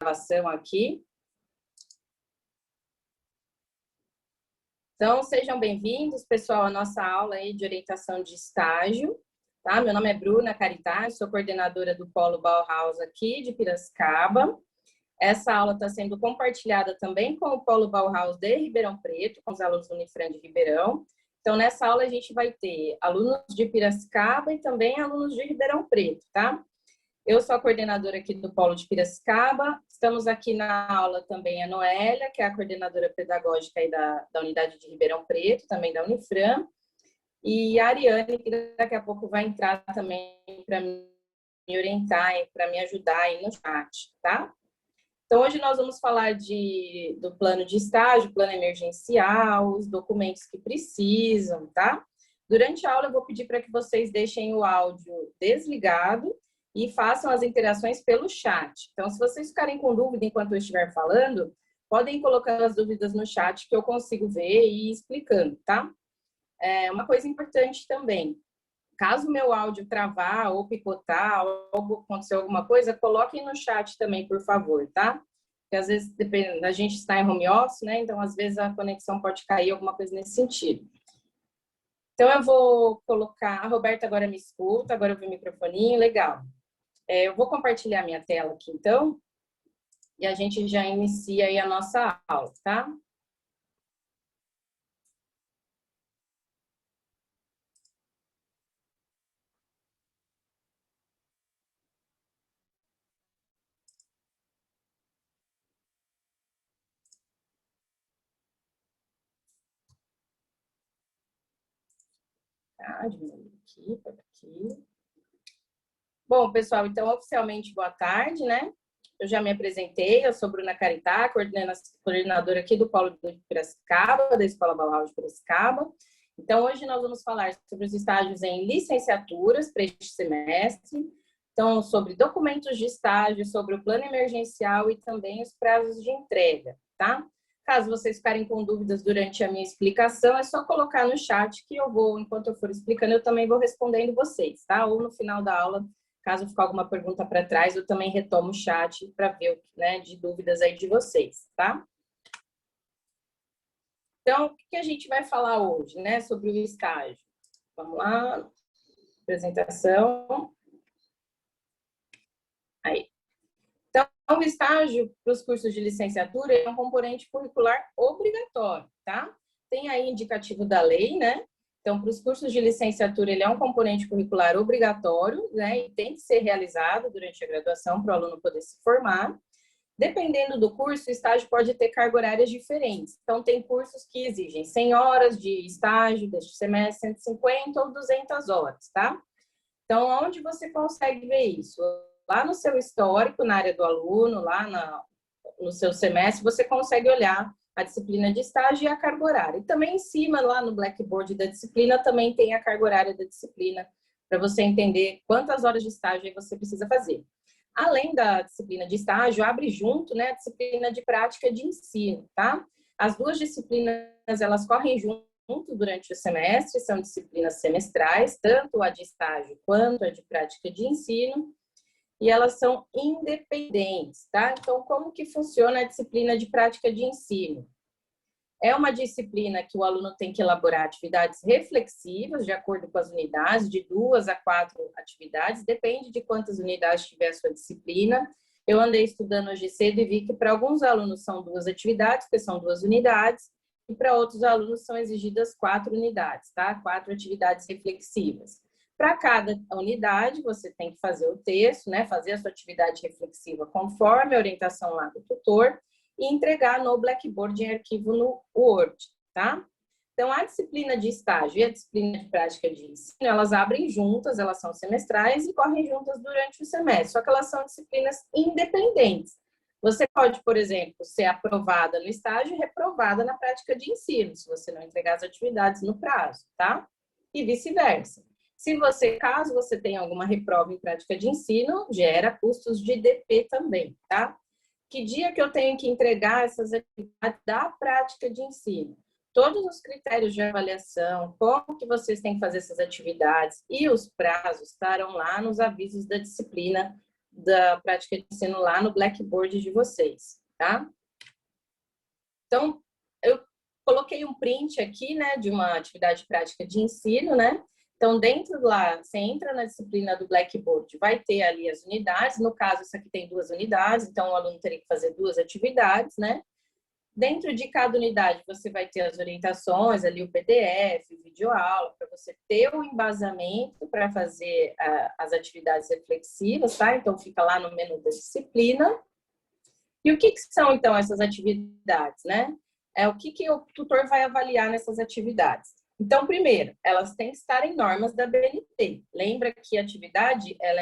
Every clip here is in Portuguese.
gravação aqui. Então, sejam bem-vindos, pessoal, à nossa aula aí de orientação de estágio. Tá? Meu nome é Bruna Caritá, sou coordenadora do Polo Bauhaus aqui de Piracicaba. Essa aula está sendo compartilhada também com o Polo Bauhaus de Ribeirão Preto, com os alunos do Unifran de Ribeirão. Então, nessa aula a gente vai ter alunos de Piracicaba e também alunos de Ribeirão Preto, tá? Eu sou a coordenadora aqui do Polo de Piracicaba. Estamos aqui na aula também a Noélia, que é a coordenadora pedagógica aí da Unidade de Ribeirão Preto, também da Unifran. E a Ariane, que daqui a pouco vai entrar também para me orientar, para me ajudar aí no chat, tá? Então, hoje nós vamos falar do plano de estágio, plano emergencial, os documentos que precisam, tá? Durante a aula, eu vou pedir para que vocês deixem o áudio desligado e façam as interações pelo chat. Então, se vocês ficarem com dúvida enquanto eu estiver falando, podem colocar as dúvidas no chat que eu consigo ver e ir explicando, tá? Uma coisa importante também, caso o meu áudio travar ou picotar ou acontecer alguma coisa, coloquem no chat também, por favor, tá? Porque às vezes, depende, a gente está em home office, né? Então, às vezes, a conexão pode cair, alguma coisa nesse sentido. Então, eu vou colocar... A Roberta agora me escuta, agora eu vi o microfoninho, legal. Eu vou compartilhar minha tela aqui, então, e a gente já inicia aí a nossa aula, tá? Tá, diminuir aqui, para aqui. Bom, pessoal, então, oficialmente, boa tarde, né? Eu já me apresentei, eu sou Bruna Caritá, coordenadora aqui do Polo de Piracicaba, da Escola Bauhaus de Piracicaba. Então, hoje nós vamos falar sobre os estágios em licenciaturas para este semestre, então, sobre documentos de estágio, sobre o plano emergencial e também os prazos de entrega, tá? Caso vocês ficarem com dúvidas durante a minha explicação, é só colocar no chat que eu vou, enquanto eu for explicando, eu também vou respondendo vocês, tá? Ou no final da aula, caso ficar alguma pergunta para trás, eu também retomo o chat para ver, né, de dúvidas aí de vocês, tá? Então, o que a gente vai falar hoje, né, sobre o estágio? Vamos lá, apresentação. Aí. Então, o estágio para os cursos de licenciatura é um componente curricular obrigatório, tá? Tem aí indicativo da lei, né? Então, para os cursos de licenciatura, ele é um componente curricular obrigatório, né? E tem que ser realizado durante a graduação para o aluno poder se formar. Dependendo do curso, o estágio pode ter carga horárias diferentes. Então, tem cursos que exigem 100 horas de estágio deste semestre, 150 ou 200 horas, tá? Então, onde você consegue ver isso? Lá no seu histórico, na área do aluno, lá no seu semestre, você consegue olhar a disciplina de estágio e a carga horária. E também em cima, lá no Blackboard da disciplina, também tem a carga horária da disciplina, para você entender quantas horas de estágio você precisa fazer. Além da disciplina de estágio, abre junto, né, a disciplina de prática de ensino, tá? As duas disciplinas, elas correm junto durante o semestre, são disciplinas semestrais, tanto a de estágio quanto a de prática de ensino, e elas são independentes, tá? Então, como que funciona a disciplina de prática de ensino? É uma disciplina que o aluno tem que elaborar atividades reflexivas, de acordo com as unidades, de 2 a 4 atividades, depende de quantas unidades tiver a sua disciplina. Eu andei estudando hoje cedo e vi que para alguns alunos são 2 atividades, porque são 2 unidades, e para outros alunos são exigidas 4 unidades, tá? 4 atividades reflexivas. Para cada unidade, você tem que fazer o texto, né? Fazer a sua atividade reflexiva conforme a orientação lá do tutor, e entregar no Blackboard em arquivo no Word, tá? Então, a disciplina de estágio e a disciplina de prática de ensino, elas abrem juntas, elas são semestrais e correm juntas durante o semestre, só que elas são disciplinas independentes. Você pode, por exemplo, ser aprovada no estágio e reprovada na prática de ensino, se você não entregar as atividades no prazo, tá? E vice-versa. Caso você tenha alguma reprova em prática de ensino, gera custos de DP também, tá? Que dia que eu tenho que entregar essas atividades da prática de ensino? Todos os critérios de avaliação, como que vocês têm que fazer essas atividades e os prazos estarão lá nos avisos da disciplina da prática de ensino lá no Blackboard de vocês, tá? Então, eu coloquei um print aqui, né, de uma atividade prática de ensino, né? Então, dentro lá, você entra na disciplina do Blackboard, vai ter ali as unidades. No caso, isso aqui tem 2 unidades, então o aluno teria que fazer 2 atividades, né? Dentro de cada unidade, você vai ter as orientações, ali o PDF, o videoaula, para você ter o embasamento para fazer as atividades reflexivas, tá? Então, fica lá no menu da disciplina. E o que são, então, essas atividades, né? O que o tutor vai avaliar nessas atividades? Então, primeiro, elas têm que estar em normas da BNT. Lembra que a atividade, ela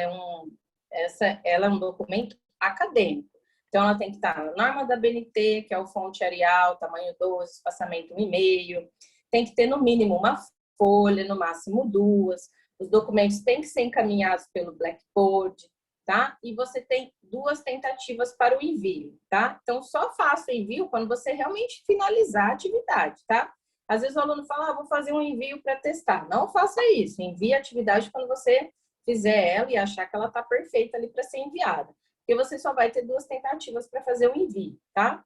é um documento acadêmico. Então, ela tem que estar na norma da BNT, que é o fonte Arial, tamanho 12, espaçamento 1,5. Tem que ter, no mínimo, uma folha, no máximo 2. Os documentos têm que ser encaminhados pelo Blackboard, tá? E você tem 2 tentativas para o envio, tá? Então, só faça o envio quando você realmente finalizar a atividade, tá? Às vezes o aluno fala, vou fazer um envio para testar. Não faça isso. Envie a atividade quando você fizer ela e achar que ela está perfeita ali para ser enviada. Porque você só vai ter 2 tentativas para fazer o envio, tá?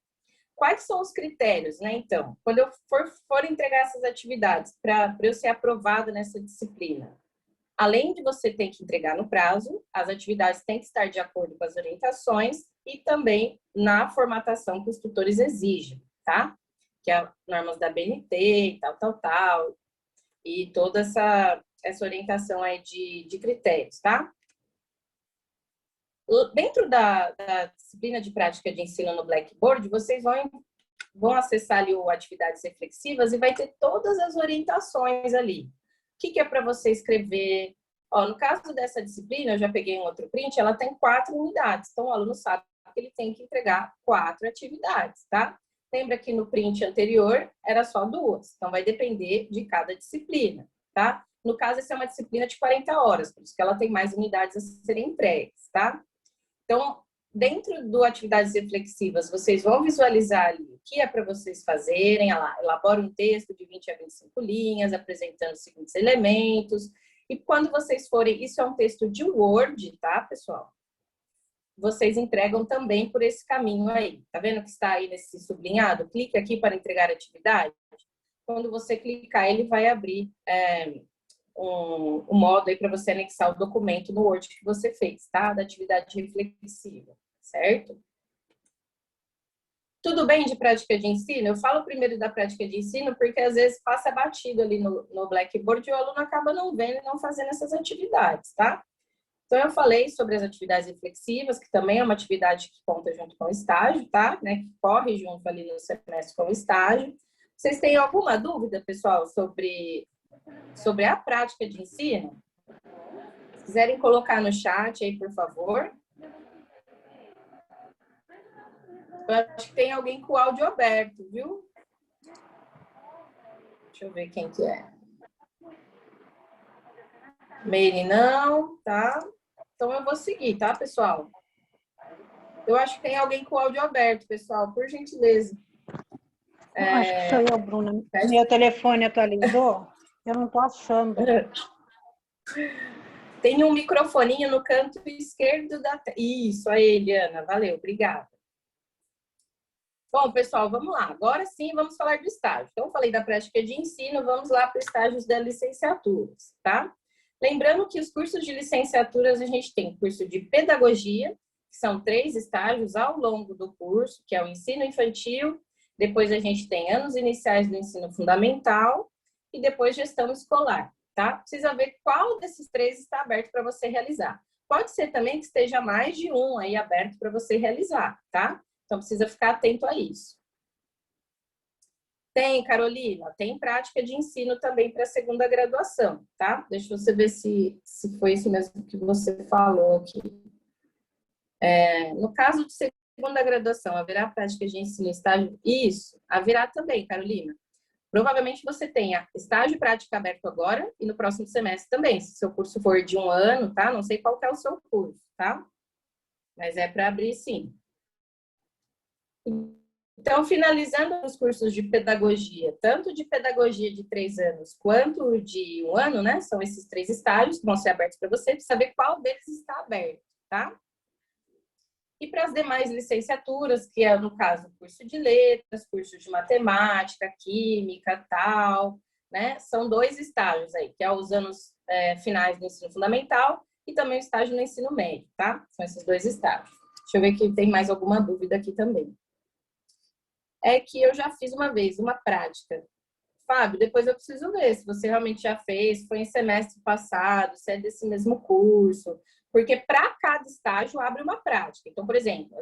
Quais são os critérios, né? Então, quando eu for entregar essas atividades para eu ser aprovada nessa disciplina, além de você ter que entregar no prazo, as atividades têm que estar de acordo com as orientações e também na formatação que os tutores exigem, tá? Que é normas da BNT, tal, e toda essa orientação aí de critérios, tá? Dentro da disciplina de prática de ensino no Blackboard, vocês vão acessar ali o atividades reflexivas e vai ter todas as orientações ali. O que é para você escrever? Ó, no caso dessa disciplina, eu já peguei um outro print, ela tem 4 unidades. Então, o aluno sabe que ele tem que entregar 4 atividades, tá? Lembra que no print anterior era só 2. Então, vai depender de cada disciplina, tá? No caso, essa é uma disciplina de 40 horas, por isso que ela tem mais unidades a serem entregues, tá? Então, dentro do atividades reflexivas, vocês vão visualizar ali o que é para vocês fazerem. Elabora um texto de 20 a 25 linhas, apresentando os seguintes elementos. E quando vocês forem, isso é um texto de Word, tá, pessoal? Vocês entregam também por esse caminho aí. Tá vendo que está aí nesse sublinhado? Clique aqui para entregar atividade. Quando você clicar, ele vai abrir um modo aí para você anexar o documento no Word que você fez, tá? Da atividade reflexiva, certo? Tudo bem de prática de ensino? Eu falo primeiro da prática de ensino porque às vezes passa batido ali no Blackboard e o aluno acaba não vendo e não fazendo essas atividades, tá? Então, eu falei sobre as atividades reflexivas, que também é uma atividade que conta junto com o estágio, tá? Né? Que corre junto ali no semestre com o estágio. Vocês têm alguma dúvida, pessoal, sobre a prática de ensino? Se quiserem colocar no chat aí, por favor. Eu acho que tem alguém com o áudio aberto, viu? Deixa eu ver quem que é. Meire não, tá? Então eu vou seguir, tá, pessoal? Eu acho que tem alguém com o áudio aberto, pessoal, por gentileza. Acho que sou eu, Bruna. Meu telefone atualizou, eu não tô achando. Tem um microfoninho no canto esquerdo da tela. Isso, aí, Eliana, valeu, obrigada. Bom, pessoal, vamos lá. Agora sim, vamos falar do estágio. Então, eu falei da prática de ensino, vamos lá para os estágios da licenciatura, tá? Lembrando que os cursos de licenciaturas, a gente tem curso de pedagogia, que são 3 estágios ao longo do curso, que é o ensino infantil, depois a gente tem anos iniciais do ensino fundamental e depois gestão escolar, tá? Precisa ver qual desses 3 está aberto para você realizar. Pode ser também que esteja mais de um aí aberto para você realizar, tá? Então, precisa ficar atento a isso. Tem, Carolina, tem prática de ensino também para a segunda graduação, tá? Deixa você ver se foi isso mesmo que você falou aqui. No caso de segunda graduação, haverá prática de ensino e estágio? Isso, haverá também, Carolina. Provavelmente você tenha estágio e prática aberto agora e no próximo semestre também, se seu curso for de 1 ano, tá? Não sei qual que é o seu curso, tá? Mas é para abrir, sim. Então, finalizando os cursos de pedagogia, tanto de pedagogia de 3 anos quanto de 1 ano, né? São esses 3 estágios que vão ser abertos para você, para saber qual deles está aberto, tá? E para as demais licenciaturas, que é, no caso, curso de letras, curso de matemática, química, tal, né? São 2 estágios aí, que é os anos finais do ensino fundamental e também o estágio no ensino médio, tá? São esses 2 estágios. Deixa eu ver que tem mais alguma dúvida aqui também. É que eu já fiz uma vez uma prática. Fábio, depois eu preciso ver se você realmente já fez, foi em semestre passado, se é desse mesmo curso, porque para cada estágio abre uma prática. Então, por exemplo,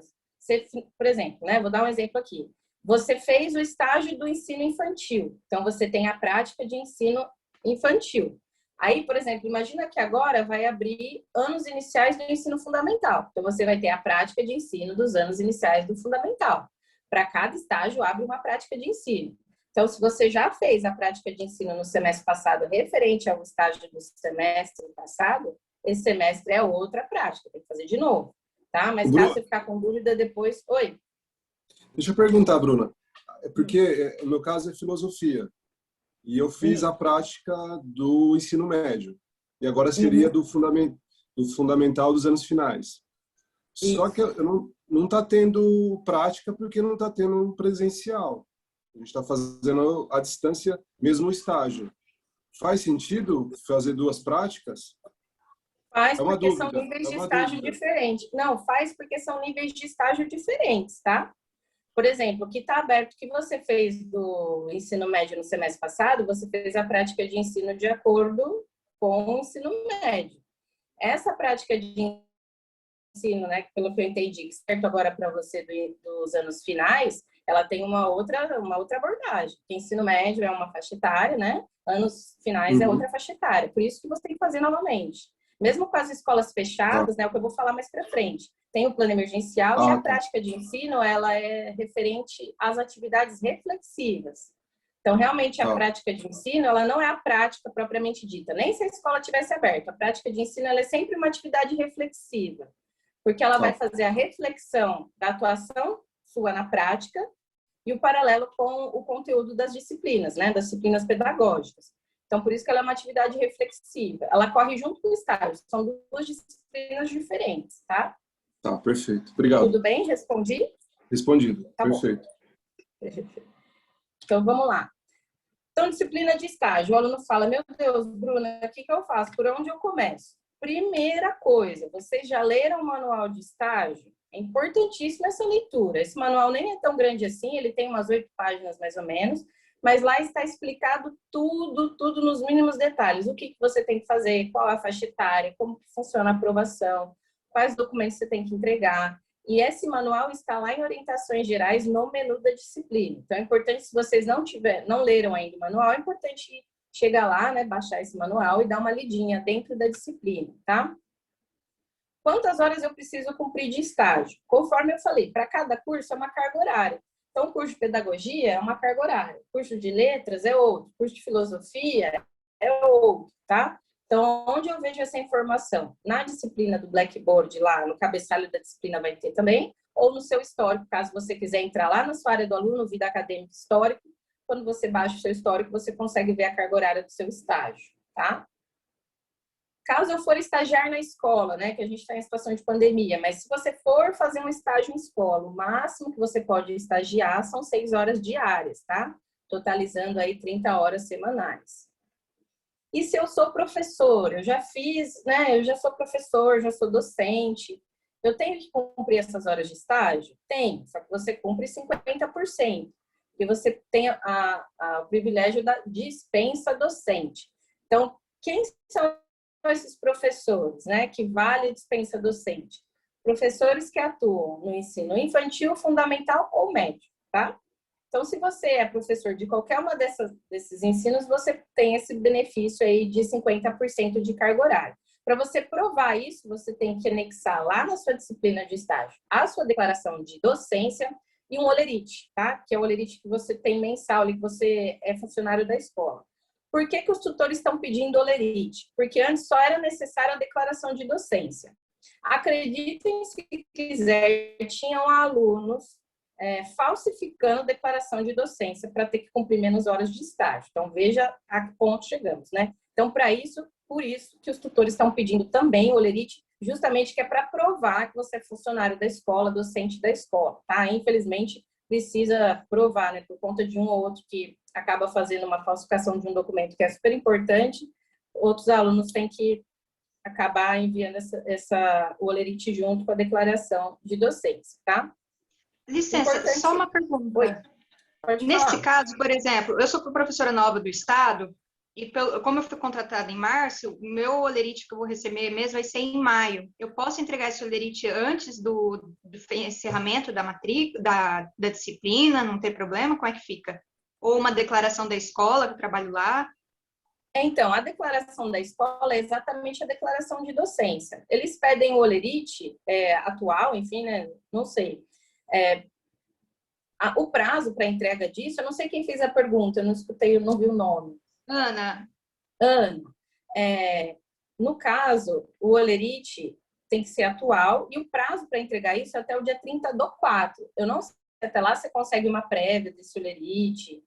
né, vou dar um exemplo aqui. Você fez o estágio do ensino infantil, então você tem a prática de ensino infantil. Aí, por exemplo, imagina que agora vai abrir anos iniciais do ensino fundamental. Então, você vai ter a prática de ensino dos anos iniciais do fundamental. Para cada estágio abre uma prática de ensino. Então, se você já fez a prática de ensino no semestre passado referente ao estágio do semestre passado, esse semestre é outra prática, tem que fazer de novo, tá? Mas caso você ficar com dúvida depois... Oi? Deixa eu perguntar, Bruna. É porque o meu caso é filosofia. E eu fiz a prática do ensino médio. E agora seria do fundamental dos anos finais. Isso. Só que eu não está tendo prática porque não está tendo presencial. A gente está fazendo à distância mesmo o estágio. Faz sentido fazer 2 práticas? Faz porque são níveis de estágio diferentes. Não, faz porque são níveis de estágio diferentes, tá? Por exemplo, o que está aberto, que você fez do ensino médio no semestre passado, você fez a prática de ensino de acordo com o ensino médio. Essa prática de ensino, né, pelo que eu entendi, que certo agora para você dos anos finais, ela tem uma outra abordagem. O ensino médio é uma faixa etária, né? Anos finais é outra faixa etária. Por isso que você tem que fazer novamente. Mesmo com as escolas fechadas, né, o que eu vou falar mais para frente, tem o plano emergencial e a prática de ensino, ela é referente às atividades reflexivas. Então, realmente, a prática de ensino, ela não é a prática propriamente dita, nem se a escola tivesse aberta. A prática de ensino, ela é sempre uma atividade reflexiva, porque ela vai fazer a reflexão da atuação sua na prática e o paralelo com o conteúdo das disciplinas, né, das disciplinas pedagógicas. Então, por isso que ela é uma atividade reflexiva. Ela corre junto com o estágio. São 2 disciplinas diferentes, tá? Tá, perfeito. Obrigado. Tudo bem? Respondi? Respondido. Tá perfeito. Bom. Então, vamos lá. Então, disciplina de estágio. O aluno fala, meu Deus, Bruna, o que eu faço? Por onde eu começo? Primeira coisa, vocês já leram o manual de estágio? É importantíssima essa leitura. Esse manual nem é tão grande assim, ele tem umas 8 páginas mais ou menos, mas lá está explicado tudo nos mínimos detalhes. O que você tem que fazer, qual a faixa etária, como funciona a aprovação, quais documentos você tem que entregar. E esse manual está lá em orientações gerais no menu da disciplina. Então, é importante, se vocês não leram ainda o manual, é importante chegar lá, né, baixar esse manual e dar uma lidinha dentro da disciplina, tá? Quantas horas eu preciso cumprir de estágio? Conforme eu falei, para cada curso é uma carga horária. Então, o curso de pedagogia é uma carga horária, o curso de letras é outro, o curso de filosofia é outro, tá? Então, onde eu vejo essa informação? Na disciplina do Blackboard, lá no cabeçalho da disciplina vai ter também, ou no seu histórico, caso você quiser entrar lá na sua área do aluno, vida acadêmica histórico, quando você baixa o seu histórico, você consegue ver a carga horária do seu estágio, tá? Caso eu for estagiar na escola, né, que a gente está em situação de pandemia, mas se você for fazer um estágio em escola, o máximo que você pode estagiar são 6 horas diárias, tá? Totalizando aí 30 horas semanais. E se eu sou professor, eu já fiz, né, eu já sou professor, já sou docente, eu tenho que cumprir essas horas de estágio? Tem, só que você cumpre 50%, e você tem o privilégio da dispensa docente. Então, quem são esses professores, né, que vale a dispensa docente? Professores que atuam no ensino infantil, fundamental ou médio, tá? Então, se você é professor de qualquer uma desses ensinos, você tem esse benefício aí de 50% de carga horária. Para você provar isso, você tem que anexar lá na sua disciplina de estágio a sua declaração de docência e um holerite, tá? Que é o holerite que você tem mensal, que você é funcionário da escola. Por que os tutores estão pedindo holerite? Porque antes só era necessária a declaração de docência. Acreditem se quiser, tinham alunos falsificando declaração de docência para ter que cumprir menos horas de estágio. Então, veja a que ponto chegamos, né? Então, por isso que os tutores estão pedindo também o holerite justamente que é para provar que você é funcionário da escola, docente da escola, tá? Infelizmente, precisa provar, né, por conta de um ou outro que acaba fazendo uma falsificação de um documento que é super importante, outros alunos têm que acabar enviando o holerite junto com a declaração de docência, tá? Licença, Importante... só uma pergunta. Oi, pode Nesse falar. caso, por exemplo, eu sou professora nova do Estado, e como eu fui contratada em março, o meu holerite que eu vou receber mesmo vai ser em maio. Eu posso entregar esse holerite antes do encerramento da matrícula, da disciplina, não tem problema? Como é que fica? Ou uma declaração da escola, que eu trabalho lá? Então, a declaração da escola é exatamente a declaração de docência. Eles pedem o holerite atual, enfim, né? Não sei. O prazo para entrega disso, eu não sei quem fez a pergunta, eu não escutei, eu não vi o nome. Ana. Ana. No caso, o holerite tem que ser atual e o prazo para entregar isso é até o dia 30/4. Eu não sei se até lá você consegue uma prévia desse holerite,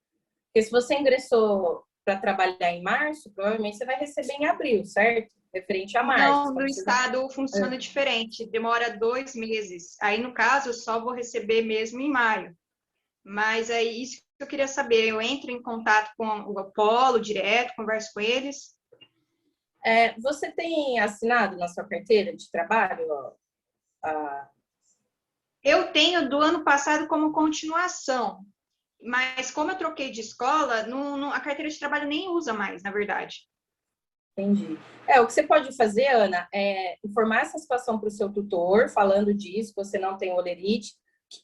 porque se você ingressou para trabalhar em março, provavelmente você vai receber em abril, certo? Referente a março. Não, no Estado funciona diferente, demora 2 meses. Aí, no caso, eu só vou receber mesmo em maio. Mas é isso que eu queria saber. Eu entro em contato com o Apolo direto, converso com eles. Você tem assinado na sua carteira de trabalho? Eu tenho do ano passado como continuação, mas como eu troquei de escola, a carteira de trabalho nem usa mais, na verdade. Entendi. O que você pode fazer, Ana, é informar essa situação para o seu tutor, falando disso, você não tem holerite,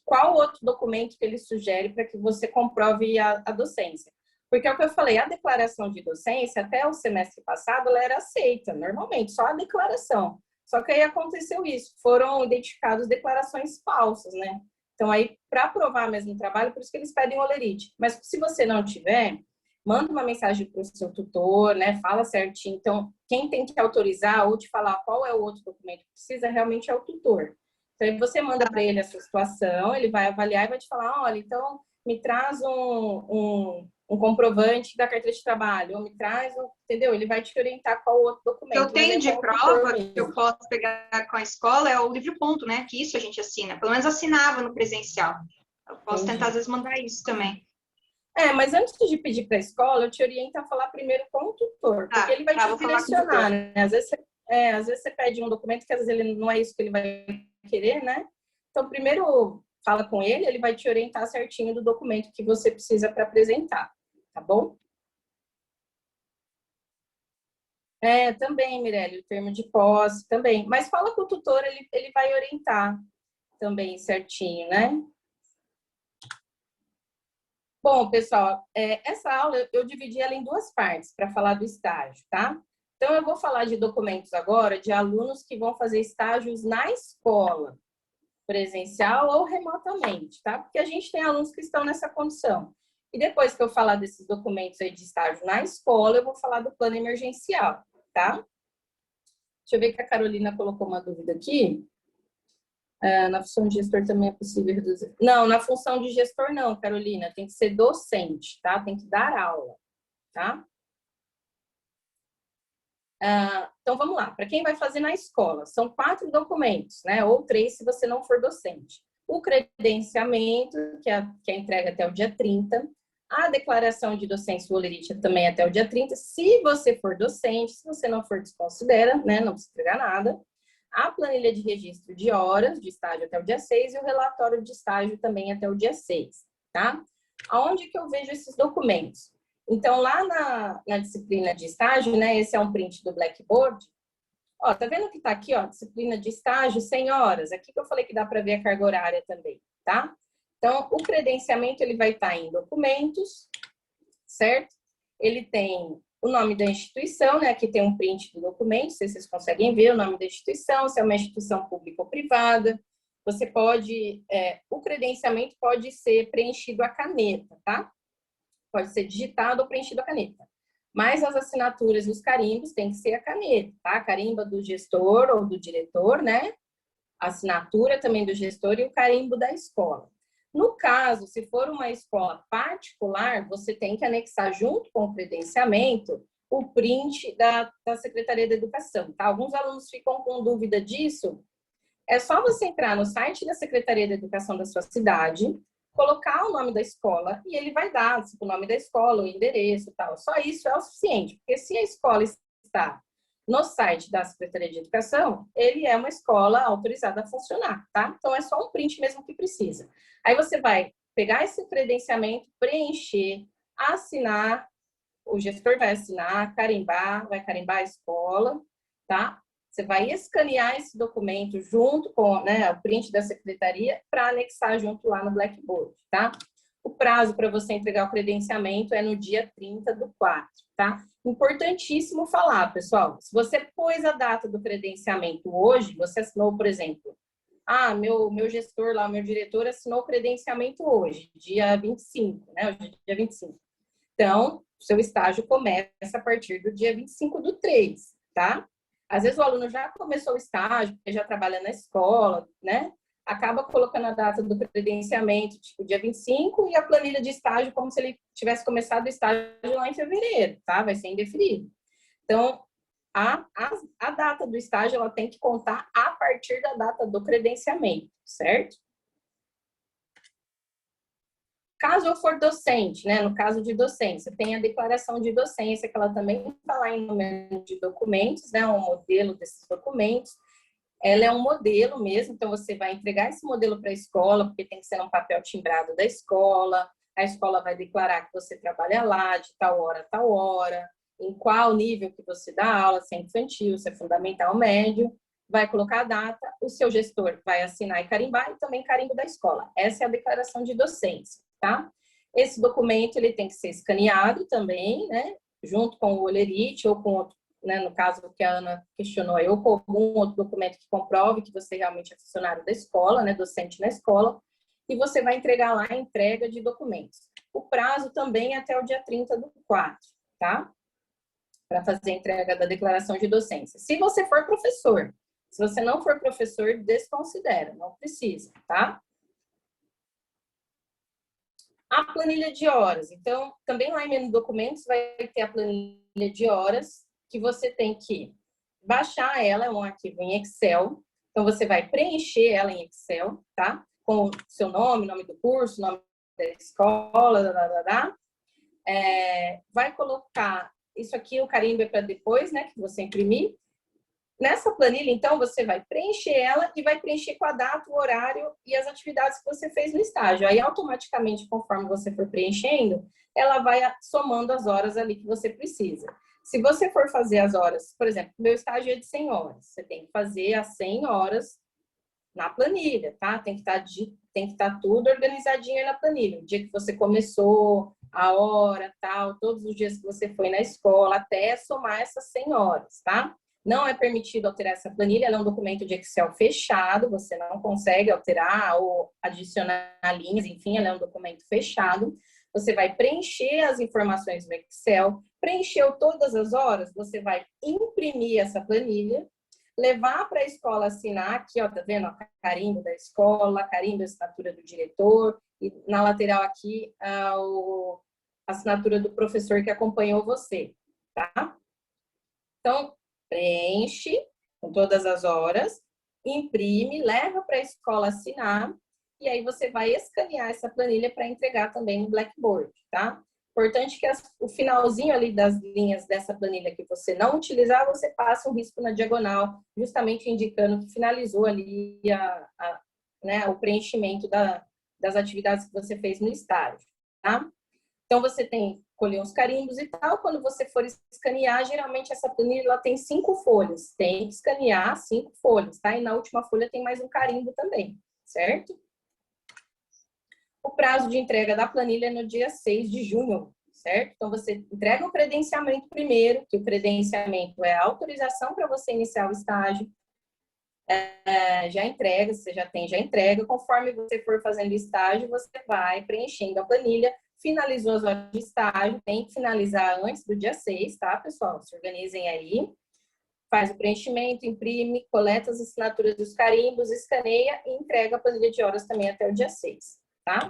qual outro documento que ele sugere para que você comprove a docência. Porque é o que eu falei, a declaração de docência, até o semestre passado, ela era aceita, normalmente, só a declaração. Só que aí aconteceu isso, foram identificadas declarações falsas, né? Então, aí, para aprovar mesmo o trabalho, por isso que eles pedem holerite. Mas se você não tiver, manda uma mensagem para o seu tutor, né? Fala certinho. Então, quem tem que autorizar ou te falar qual é o outro documento que precisa realmente é o tutor. Então, aí você manda para ele essa situação, ele vai avaliar e vai te falar, olha, então me traz um comprovante da carteira de trabalho, ou me traz, entendeu? Ele vai te orientar qual outro documento. Eu tenho de prova que eu posso pegar com a escola é o livre-ponto, né? Que isso a gente assina. Pelo menos assinava no presencial. Eu posso tentar, às vezes, mandar isso também. Mas antes de pedir para a escola, eu te oriento a falar primeiro com o tutor, porque ele vai te direcionar, né? Às vezes você pede um documento que às vezes ele não é isso que ele vai querer, né? Então, primeiro fala com ele, ele vai te orientar certinho do documento que você precisa para apresentar, tá bom? Também, Mirelle, o termo de posse também. Mas fala com o tutor, ele vai orientar também certinho, né? Bom, pessoal, essa aula eu dividi ela em 2 partes para falar do estágio, tá? Então, eu vou falar de documentos agora de alunos que vão fazer estágios na escola, presencial ou remotamente, tá? Porque a gente tem alunos que estão nessa condição. E depois que eu falar desses documentos aí de estágio na escola, eu vou falar do plano emergencial, tá? Deixa eu ver que a Carolina colocou uma dúvida aqui. Na função de gestor também é possível reduzir? Não, na função de gestor não, Carolina. Tem que ser docente, tá? Tem que dar aula, tá? Então, vamos lá. Para quem vai fazer na escola, são 4 documentos, né? Ou 3 se você não for docente. O credenciamento, que é entrega até o dia 30. A declaração de docência holerite também até o dia 30. Se você for docente, se você não for, desconsidera, né? Não precisa entregar nada. A planilha de registro de horas de estágio até o dia 6 e o relatório de estágio também até o dia 6, tá? Aonde que eu vejo esses documentos? Então, lá na disciplina de estágio, né, esse é um print do Blackboard, ó, tá vendo que tá aqui, ó, disciplina de estágio, 100 horas, aqui que eu falei que dá para ver a carga horária também, tá? Então, o credenciamento, ele vai estar em documentos, certo? Ele tem o nome da instituição, né? Aqui tem um print do documento, se vocês conseguem ver o nome da instituição, se é uma instituição pública ou privada. Você pode, o credenciamento pode ser preenchido à caneta, tá? Pode ser digitado ou preenchido à caneta. Mas as assinaturas e os carimbos tem que ser a caneta, tá? A carimba do gestor ou do diretor, né? A assinatura também do gestor e o carimbo da escola. No caso, se for uma escola particular, você tem que anexar junto com o credenciamento o print da Secretaria da Educação, tá? Alguns alunos ficam com dúvida disso. É só você entrar no site da Secretaria da Educação da sua cidade, colocar o nome da escola e ele vai dar tipo, o nome da escola, o endereço e tal. Só isso é o suficiente, porque se a escola está no site da Secretaria de Educação, ele é uma escola autorizada a funcionar, tá? Então, é só um print mesmo que precisa. Aí você vai pegar esse credenciamento, preencher, assinar, o gestor vai assinar, vai carimbar a escola, tá? Você vai escanear esse documento junto com o print da secretaria para anexar junto lá no Blackboard, tá? O prazo para você entregar o credenciamento é no dia 30/4, tá? Importantíssimo falar, pessoal. Se você pôs a data do credenciamento hoje, você assinou, por exemplo, meu gestor lá, meu diretor assinou o credenciamento hoje, dia 25, né? Hoje é dia 25. Então, o seu estágio começa a partir do dia 25/3, tá? Às vezes o aluno já começou o estágio, já trabalha na escola, né? Acaba colocando a data do credenciamento, tipo, dia 25, e a planilha de estágio como se ele tivesse começado o estágio lá em fevereiro, tá? Vai ser indefinido. Então, a data do estágio, ela tem que contar a partir da data do credenciamento, certo? Caso eu for docente, né? No caso de docência, tem a declaração de docência, que ela também está lá em número de documentos, né? Um modelo desses documentos. Ela é um modelo mesmo, então você vai entregar esse modelo para a escola, porque tem que ser um papel timbrado da escola. A escola vai declarar que você trabalha lá de tal hora a tal hora, em qual nível que você dá aula, se é infantil, se é fundamental, médio. Vai colocar a data, o seu gestor vai assinar e carimbar, e também carimbo da escola. Essa é a declaração de docência, tá? Esse documento, ele tem que ser escaneado também, né? Junto com o Olerite ou com outro, né? No caso que a Ana questionou aí, ou com algum outro documento que comprove que você realmente é funcionário da escola, né? Docente na escola. E você vai entregar lá a entrega de documentos. O prazo também é até o dia 30/4, tá? Para fazer a entrega da declaração de docência. Se você for professor, se você não for professor, desconsidera, não precisa, tá? A planilha de horas. Então, também lá em menu documentos vai ter a planilha de horas, que você tem que baixar ela, é um arquivo em Excel. Então, você vai preencher ela em Excel, tá? Com o seu nome, nome do curso, nome da escola, vai colocar isso aqui, o carimbo é para depois, né? Que você imprimir. Nessa planilha, então, você vai preencher ela e vai preencher com a data, o horário e as atividades que você fez no estágio. Aí, automaticamente, conforme você for preenchendo, ela vai somando as horas ali que você precisa. Se você for fazer as horas, por exemplo, meu estágio é de 100 horas. Você tem que fazer as 100 horas na planilha, tá? Tem que estar tudo organizadinho aí na planilha. O dia que você começou, a hora, tal, todos os dias que você foi na escola, até somar essas 100 horas, tá? Não é permitido alterar essa planilha, ela é um documento de Excel fechado, você não consegue alterar ou adicionar linhas, enfim, ela é um documento fechado. Você vai preencher as informações no Excel, preencheu todas as horas, você vai imprimir essa planilha, levar para a escola assinar, aqui, ó, tá vendo? Ó, carimbo da escola, carimbo da assinatura do diretor, e na lateral aqui, a assinatura do professor que acompanhou você, tá? Então, preenche com todas as horas, imprime, leva para a escola assinar, e aí você vai escanear essa planilha para entregar também no Blackboard, tá? Importante que o finalzinho ali das linhas dessa planilha que você não utilizar, você passa um risco na diagonal, justamente indicando que finalizou ali o preenchimento das atividades que você fez no estágio, tá? Então, você tem que colher os carimbos e tal. Quando você for escanear, geralmente essa planilha ela tem 5 folhas. Tem que escanear 5 folhas, tá? E na última folha tem mais um carimbo também, certo? O prazo de entrega da planilha é no dia 6 de junho, certo? Então, você entrega o credenciamento primeiro, que o credenciamento é a autorização para você iniciar o estágio. Já entrega, você já entrega. Conforme você for fazendo estágio, você vai preenchendo a planilha. Finalizou as horas de estágio, tem que finalizar antes do dia 6, tá, pessoal? Se organizem aí. Faz o preenchimento, imprime, coleta as assinaturas dos carimbos, escaneia e entrega a planilha de horas também até o dia 6, tá?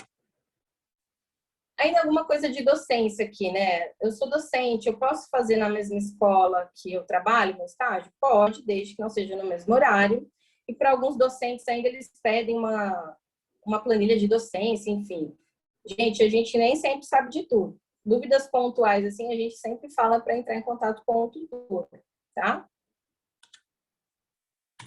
Ainda alguma coisa de docência aqui, né? Eu sou docente, eu posso fazer na mesma escola que eu trabalho, no estágio? Pode, desde que não seja no mesmo horário. E para alguns docentes ainda eles pedem uma planilha de docência, enfim. Gente, a gente nem sempre sabe de tudo. Dúvidas pontuais, assim, a gente sempre fala para entrar em contato com o tutor, tá?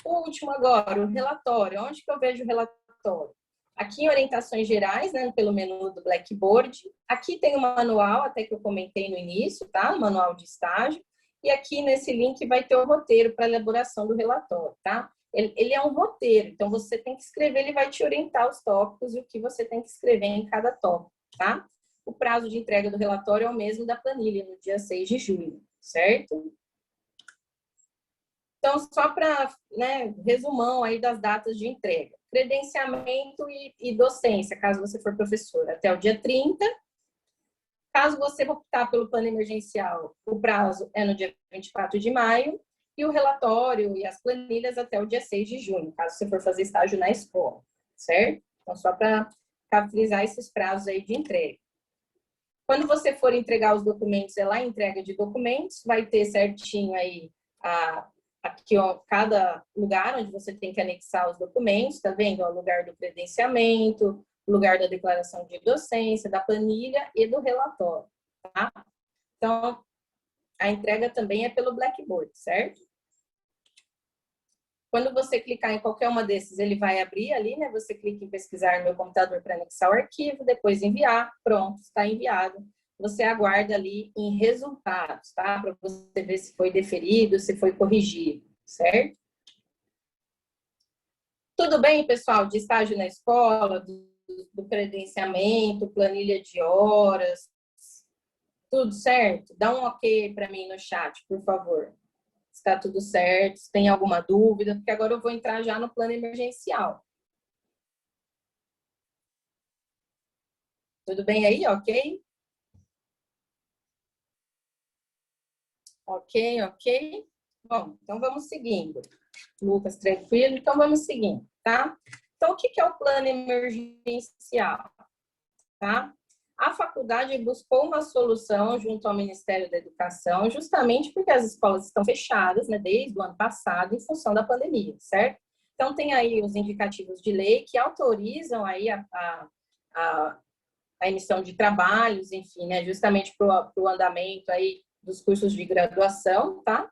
O último agora, o relatório. Onde que eu vejo o relatório? Aqui em orientações gerais, né, pelo menu do Blackboard. Aqui tem o manual, até que eu comentei no início, tá? O manual de estágio. E aqui nesse link vai ter o roteiro para elaboração do relatório, tá? Ele é um roteiro, então você tem que escrever, ele vai te orientar os tópicos e o que você tem que escrever em cada tópico, tá? O prazo de entrega do relatório é o mesmo da planilha, no dia 6 de julho, certo? Então, só para, né, resumão aí das datas de entrega. Credenciamento e docência, caso você for professor, até o dia 30. Caso você optar pelo plano emergencial, o prazo é no dia 24 de maio. E o relatório e as planilhas até o dia 6 de junho, caso você for fazer estágio na escola, certo? Então, só para capitalizar esses prazos aí de entrega. Quando você for entregar os documentos, é lá em entrega de documentos, vai ter certinho aí aqui, ó, cada lugar onde você tem que anexar os documentos, tá vendo? O lugar do credenciamento, o lugar da declaração de docência, da planilha e do relatório, tá? Então, a entrega também é pelo Blackboard, certo? Quando você clicar em qualquer uma desses, ele vai abrir ali, né? Você clica em pesquisar no meu computador para anexar o arquivo, depois enviar, pronto, está enviado. Você aguarda ali em resultados, tá? Para você ver se foi deferido, se foi corrigido, certo? Tudo bem, pessoal, de estágio na escola, do credenciamento, planilha de horas, tudo certo? Dá um ok para mim no chat, por favor. Está tudo certo, se tem alguma dúvida, porque agora eu vou entrar já no plano emergencial. Tudo bem aí, ok? Ok, ok. Bom, então vamos seguindo. Lucas, tranquilo? Então vamos seguindo, tá? Então, o que é o plano emergencial? Tá? A faculdade buscou uma solução junto ao Ministério da Educação, justamente porque as escolas estão fechadas, né, desde o ano passado, em função da pandemia, certo? Então, tem aí os indicativos de lei que autorizam aí a emissão de trabalhos, enfim, né, justamente para o andamento aí dos cursos de graduação, tá?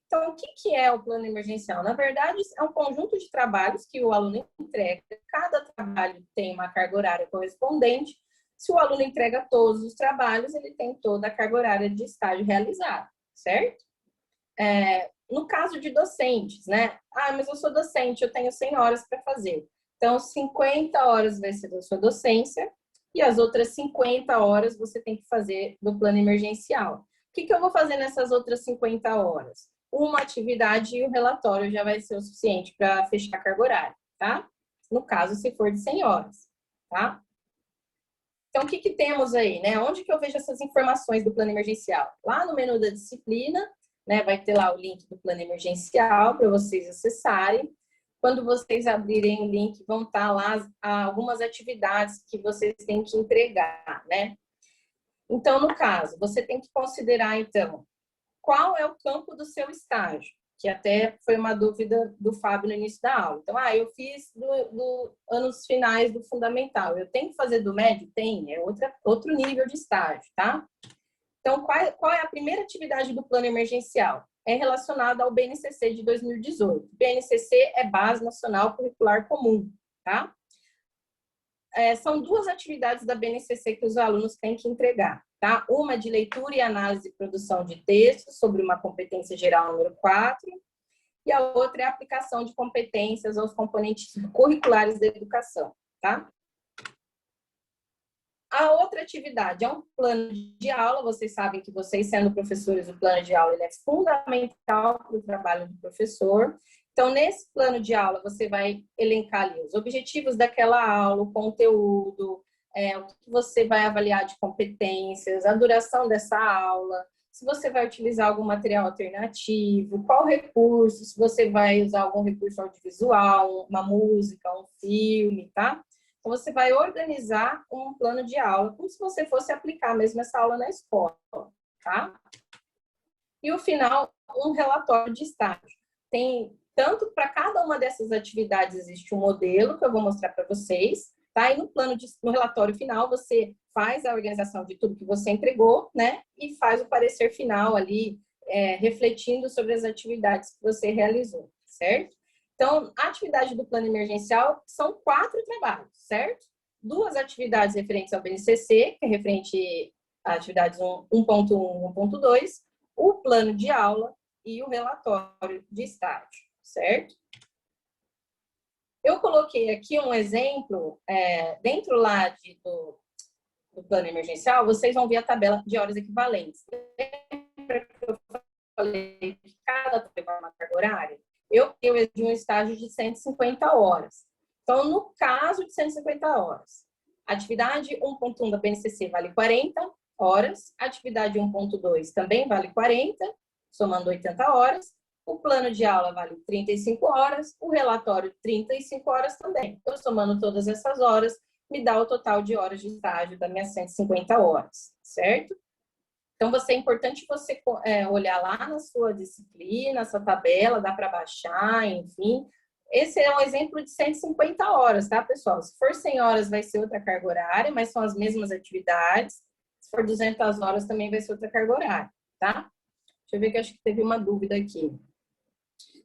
Então, o que é o plano emergencial? Na verdade, é um conjunto de trabalhos que o aluno entrega. Cada trabalho tem uma carga horária correspondente. Se o aluno entrega todos os trabalhos, ele tem toda a carga horária de estágio realizada, certo? No caso de docentes, né? Ah, mas eu sou docente, eu tenho 100 horas para fazer. Então, 50 horas vai ser da sua docência e as outras 50 horas você tem que fazer do plano emergencial. O que eu vou fazer nessas outras 50 horas? Uma atividade e o relatório já vai ser o suficiente para fechar a carga horária, tá? No caso, se for de 100 horas, tá? Então, o que temos aí, né? Onde que eu vejo essas informações do plano emergencial? Lá no menu da disciplina, né? Vai ter lá o link do plano emergencial para vocês acessarem. Quando vocês abrirem o link, vão estar lá algumas atividades que vocês têm que entregar, né? Então, no caso, você tem que considerar, então, qual é o campo do seu estágio? Que até foi uma dúvida do Fábio no início da aula. Então, eu fiz do anos finais do fundamental. Eu tenho que fazer do médio? Tem, é outro nível de estágio, tá? Então, qual é a primeira atividade do plano emergencial? É relacionada ao BNCC de 2018. BNCC é Base Nacional Curricular Comum, tá? São duas atividades da BNCC que os alunos têm que entregar, tá? Uma de leitura e análise e produção de textos sobre uma competência geral número 4, e a outra é a aplicação de competências aos componentes curriculares da educação, tá? A outra atividade é um plano de aula. Vocês sabem que vocês, sendo professores, o plano de aula ele é fundamental para o trabalho do professor. Então, nesse plano de aula, você vai elencar ali os objetivos daquela aula, o conteúdo, o que você vai avaliar de competências, a duração dessa aula, se você vai utilizar algum material alternativo, qual recurso, se você vai usar algum recurso audiovisual, uma música, um filme, tá? Então, você vai organizar um plano de aula, como se você fosse aplicar mesmo essa aula na escola, tá? E o final, um relatório de estágio. Tem, tanto para cada uma dessas atividades existe um modelo que eu vou mostrar para vocês, tá? E no relatório final, você faz a organização de tudo que você entregou, né? E faz o parecer final ali, refletindo sobre as atividades que você realizou, certo? Então, a atividade do plano emergencial são 4 trabalhos, certo? 2 atividades referentes ao BNCC, que é referente a atividades 1.1 e 1.2, o plano de aula e o relatório de estágio, certo? Eu coloquei aqui um exemplo, dentro lá do plano emergencial, vocês vão ver a tabela de horas equivalentes. Lembra que eu falei que cada trabalho é uma carga horária? Eu de um estágio de 150 horas. Então, no caso de 150 horas, atividade 1.1 da BNCC vale 40 horas, atividade 1.2 também vale 40, somando 80 horas, o plano de aula vale 35 horas, o relatório 35 horas também. Eu somando todas essas horas, me dá o total de horas de estágio das minhas 150 horas, certo? Então, é importante você olhar lá na sua disciplina, essa tabela, dá para baixar, enfim. Esse é um exemplo de 150 horas, tá, pessoal? Se for 100 horas, vai ser outra carga horária, mas são as mesmas atividades. Se for 200 horas, também vai ser outra carga horária, tá? Deixa eu ver que eu acho que teve uma dúvida aqui.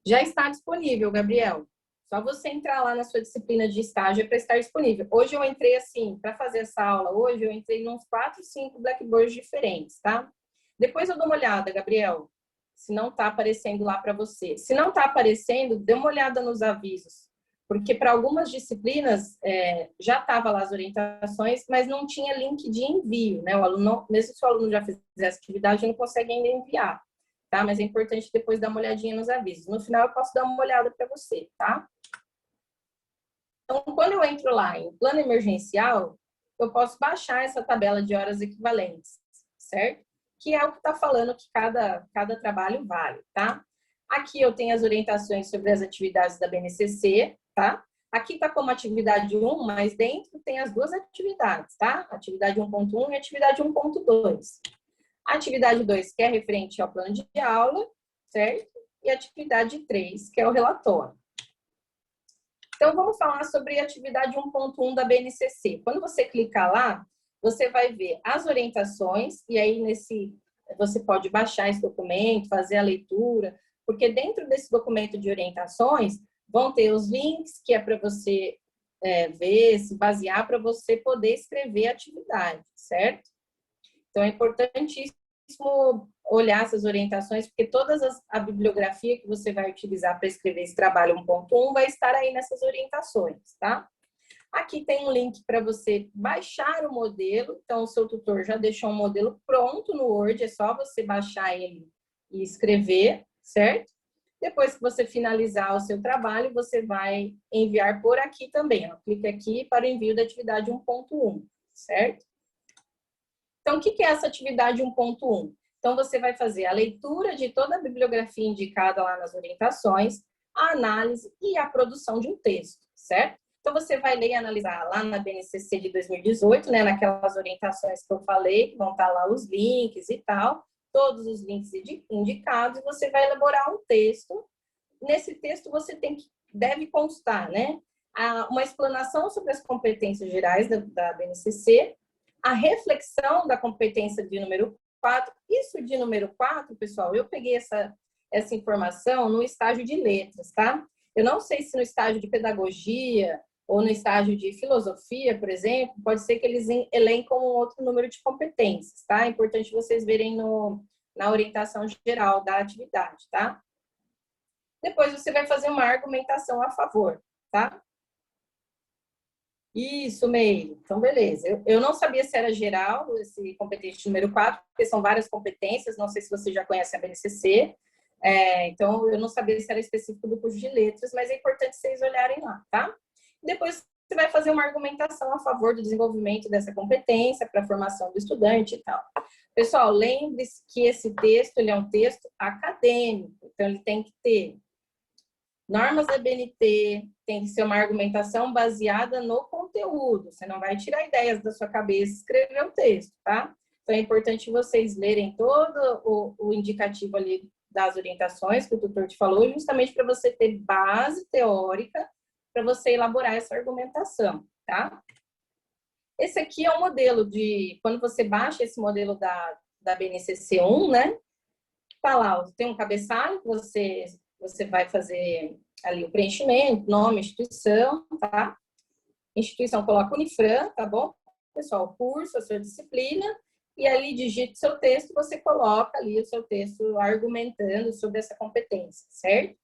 Já está disponível, Gabriel. Só você entrar lá na sua disciplina de estágio para estar disponível. Hoje eu entrei assim, para fazer essa aula, hoje eu entrei nos 4, 5 Blackboards diferentes, tá? Depois eu dou uma olhada, Gabriel, se não está aparecendo lá para você. Se não está aparecendo, dê uma olhada nos avisos, porque para algumas disciplinas já estava lá as orientações, mas não tinha link de envio, né? O aluno, mesmo se o aluno já fizesse atividade, não consegue ainda enviar, tá? Mas é importante depois dar uma olhadinha nos avisos. No final eu posso dar uma olhada para você, tá? Então, quando eu entro lá em plano emergencial, eu posso baixar essa tabela de horas equivalentes, certo? Que é o que está falando que cada trabalho vale, tá? Aqui eu tenho as orientações sobre as atividades da BNCC, tá? Aqui está como atividade 1, mas dentro tem as 2 atividades, tá? Atividade 1.1 e atividade 1.2. Atividade 2, que é referente ao plano de aula, certo? E atividade 3, que é o relatório. Então, vamos falar sobre a atividade 1.1 da BNCC. Quando você clicar lá, você vai ver as orientações, e aí você pode baixar esse documento, fazer a leitura, porque dentro desse documento de orientações vão ter os links, que é para você ver, se basear, para você poder escrever a atividade, certo? Então, é importantíssimo olhar essas orientações, porque toda a bibliografia que você vai utilizar para escrever esse trabalho 1.1 vai estar aí nessas orientações, tá? Aqui tem um link para você baixar o modelo. Então, o seu tutor já deixou um modelo pronto no Word, é só você baixar ele e escrever, certo? Depois que você finalizar o seu trabalho, você vai enviar por aqui também. Ó. Clique aqui para o envio da atividade 1.1, certo? Então, o que é essa atividade 1.1? Então, você vai fazer a leitura de toda a bibliografia indicada lá nas orientações, a análise e a produção de um texto, certo? Então, você vai ler e analisar lá na BNCC de 2018, né, naquelas orientações que eu falei, que vão estar lá os links e tal, todos os links indicados, e você vai elaborar um texto. Nesse texto, você deve constar, né, uma explanação sobre as competências gerais da BNCC, a reflexão da competência de número 4. Isso de número 4, pessoal, eu peguei essa informação no estágio de letras, tá? Eu não sei se no estágio de pedagogia ou no estágio de filosofia, por exemplo, pode ser que eles elencam um outro número de competências, tá? É importante vocês verem na orientação geral da atividade, tá? Depois você vai fazer uma argumentação a favor, tá? Isso, Meire. Então, beleza. Eu não sabia se era geral, esse competente número 4, porque são várias competências, não sei se você já conhece a BNCC, então eu não sabia se era específico do curso de letras, mas é importante vocês olharem lá, tá? Depois você vai fazer uma argumentação a favor do desenvolvimento dessa competência para a formação do estudante e tal. Pessoal, lembre-se que esse texto, ele é um texto acadêmico, então ele tem que ter Normas da BNT tem que ser uma argumentação baseada no conteúdo. Você não vai tirar ideias da sua cabeça e escrever o texto, tá? Então, é importante vocês lerem todo o indicativo ali das orientações que o tutor te falou, justamente para você ter base teórica para você elaborar essa argumentação, tá? Esse aqui é o modelo de... Quando você baixa esse modelo da BNCC 1, né? Tá lá, tem um cabeçalho que você vai fazer ali o preenchimento, nome, instituição, tá? Instituição coloca Unifran, tá bom? Pessoal, curso, a sua disciplina, e ali digita o seu texto, você coloca ali o seu texto argumentando sobre essa competência, certo?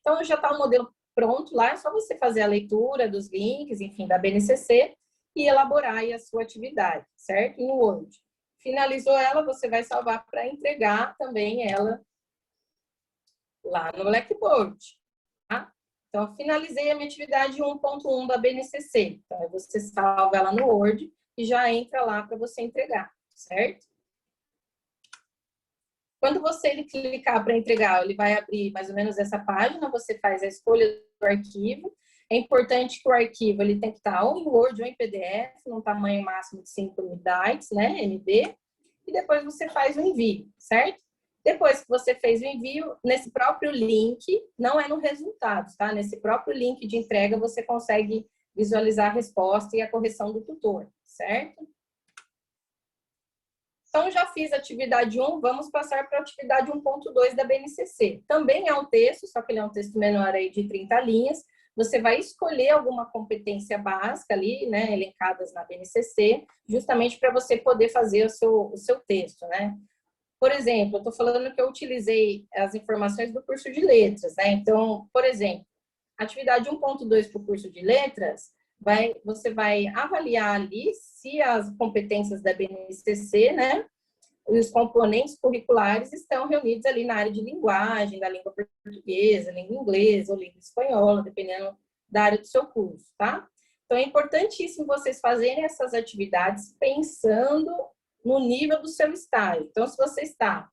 Então, já está o modelo pronto lá, é só você fazer a leitura dos links, enfim, da BNCC e elaborar aí a sua atividade, certo? No Word. Finalizou ela, você vai salvar para entregar também ela lá no Blackboard, tá? Então, finalizei a minha atividade 1.1 da BNCC. Então, você salva ela no Word e já entra lá para você entregar, certo? Quando você clicar para entregar, ele vai abrir mais ou menos essa página, você faz a escolha do arquivo. É importante que o arquivo ele tem que estar ou em Word ou em PDF, num tamanho máximo de 5 MB, né, MB, e depois você faz o envio, certo? Depois que você fez o envio, nesse próprio link, não é no resultados, tá? Nesse próprio link de entrega, você consegue visualizar a resposta e a correção do tutor, certo? Então, já fiz a atividade 1, vamos passar para a atividade 1.2 da BNCC. Também é um texto, só que ele é um texto menor aí de 30 linhas. Você vai escolher alguma competência básica ali, né, elencadas na BNCC, justamente para você poder fazer o seu texto, né? Por exemplo, eu estou falando que eu utilizei as informações do curso de letras, né? Então, por exemplo, atividade 1.2 para o curso de letras, você vai avaliar ali se as competências da BNCC, né, e os componentes curriculares estão reunidos ali na área de linguagem, da língua portuguesa, língua inglesa ou língua espanhola, dependendo da área do seu curso, tá? Então, é importantíssimo vocês fazerem essas atividades pensando no nível do seu estágio. Então, se você está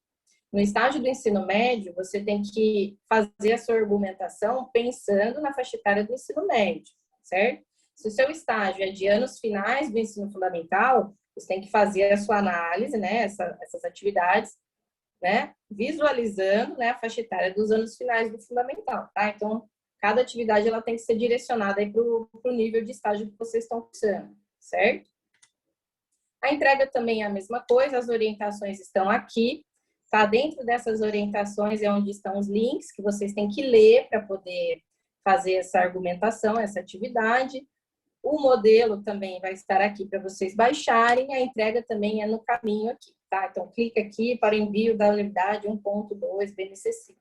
no estágio do ensino médio, você tem que fazer a sua argumentação pensando na faixa etária do ensino médio, certo? Se o seu estágio é de anos finais do ensino fundamental, você tem que fazer a sua análise, né, essas atividades, né, visualizando, né, a faixa etária dos anos finais do fundamental, tá? Então, cada atividade ela tem que ser direcionada aí para o nível de estágio que vocês estão cursando, certo? A entrega também é a mesma coisa, as orientações estão aqui, tá? Dentro dessas orientações é onde estão os links que vocês têm que ler para poder fazer essa argumentação, essa atividade. O modelo também vai estar aqui para vocês baixarem, a entrega também é no caminho aqui, tá? Então, clica aqui para o envio da unidade 1.2 BNCC.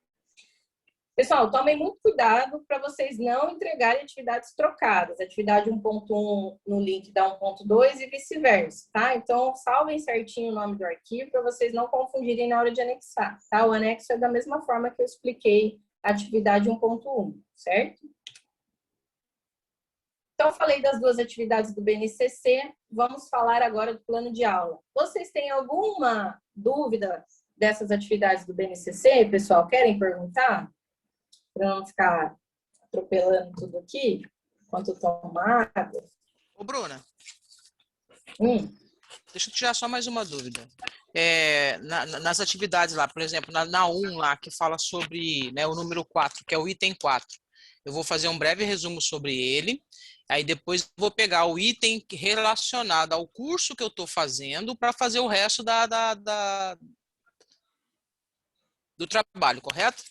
Pessoal, tomem muito cuidado para vocês não entregarem atividades trocadas, atividade 1.1 no link da 1.2 e vice-versa, tá? Então, salvem certinho o nome do arquivo para vocês não confundirem na hora de anexar, tá? O anexo é da mesma forma que eu expliquei a atividade 1.1, certo? Então, eu falei das duas atividades do BNCC, vamos falar agora do plano de aula. Vocês têm alguma dúvida dessas atividades do BNCC, pessoal? Querem perguntar? Para não ficar atropelando tudo aqui, enquanto eu tomo água. Ô, Bruna, deixa eu tirar só mais uma dúvida. Nas atividades lá, por exemplo, na 1 lá, que fala sobre, né, o número 4, que é o item 4, eu vou fazer um breve resumo sobre ele, aí depois vou pegar o item relacionado ao curso que eu estou fazendo para fazer o resto do trabalho, correto?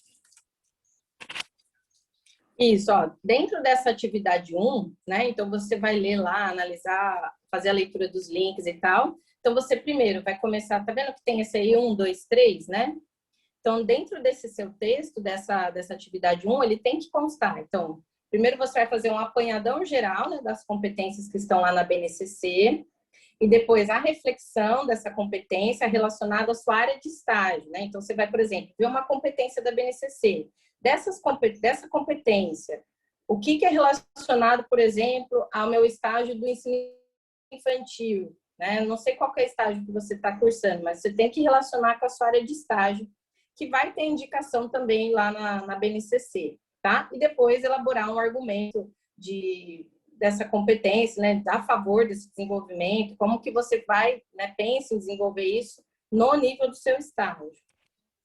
Isso, ó, dentro dessa atividade 1, né, então você vai ler lá, analisar, fazer a leitura dos links e tal. Então, você primeiro vai começar, tá vendo que tem esse aí 1, 2, 3, né? Então, dentro desse seu texto, dessa atividade 1, ele tem que constar. Então, primeiro você vai fazer um apanhadão geral, né, das competências que estão lá na BNCC, e depois a reflexão dessa competência relacionada à sua área de estágio, né? Então, você vai, por exemplo, ver uma competência da BNCC. Dessa competência, o que é relacionado, por exemplo, ao meu estágio do ensino infantil, né? Não sei qual que é o estágio que você está cursando, mas você tem que relacionar com a sua área de estágio, que vai ter indicação também lá na BNCC, tá? E depois elaborar um argumento dessa competência, né, a favor desse desenvolvimento, como que você vai, né, pensa em desenvolver isso no nível do seu estágio.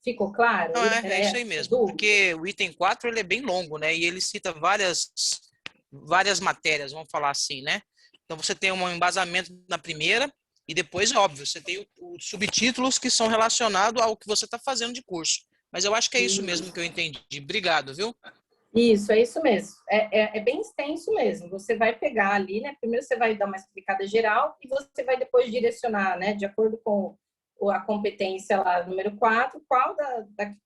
Ficou claro? Não, é isso aí mesmo, Dúvida? porque o item 4 ele é bem longo, né? E ele cita várias matérias, vamos falar assim, né? Então você tem um embasamento na primeira e depois, óbvio, você tem os subtítulos que são relacionados ao que você está fazendo de curso. Mas eu acho que é isso mesmo que eu entendi. Obrigado, viu? Isso, é isso mesmo. É bem extenso mesmo. Você vai pegar ali, né? Primeiro você vai dar uma explicada geral e você vai depois direcionar, né? De acordo com a competência lá, número 4, qual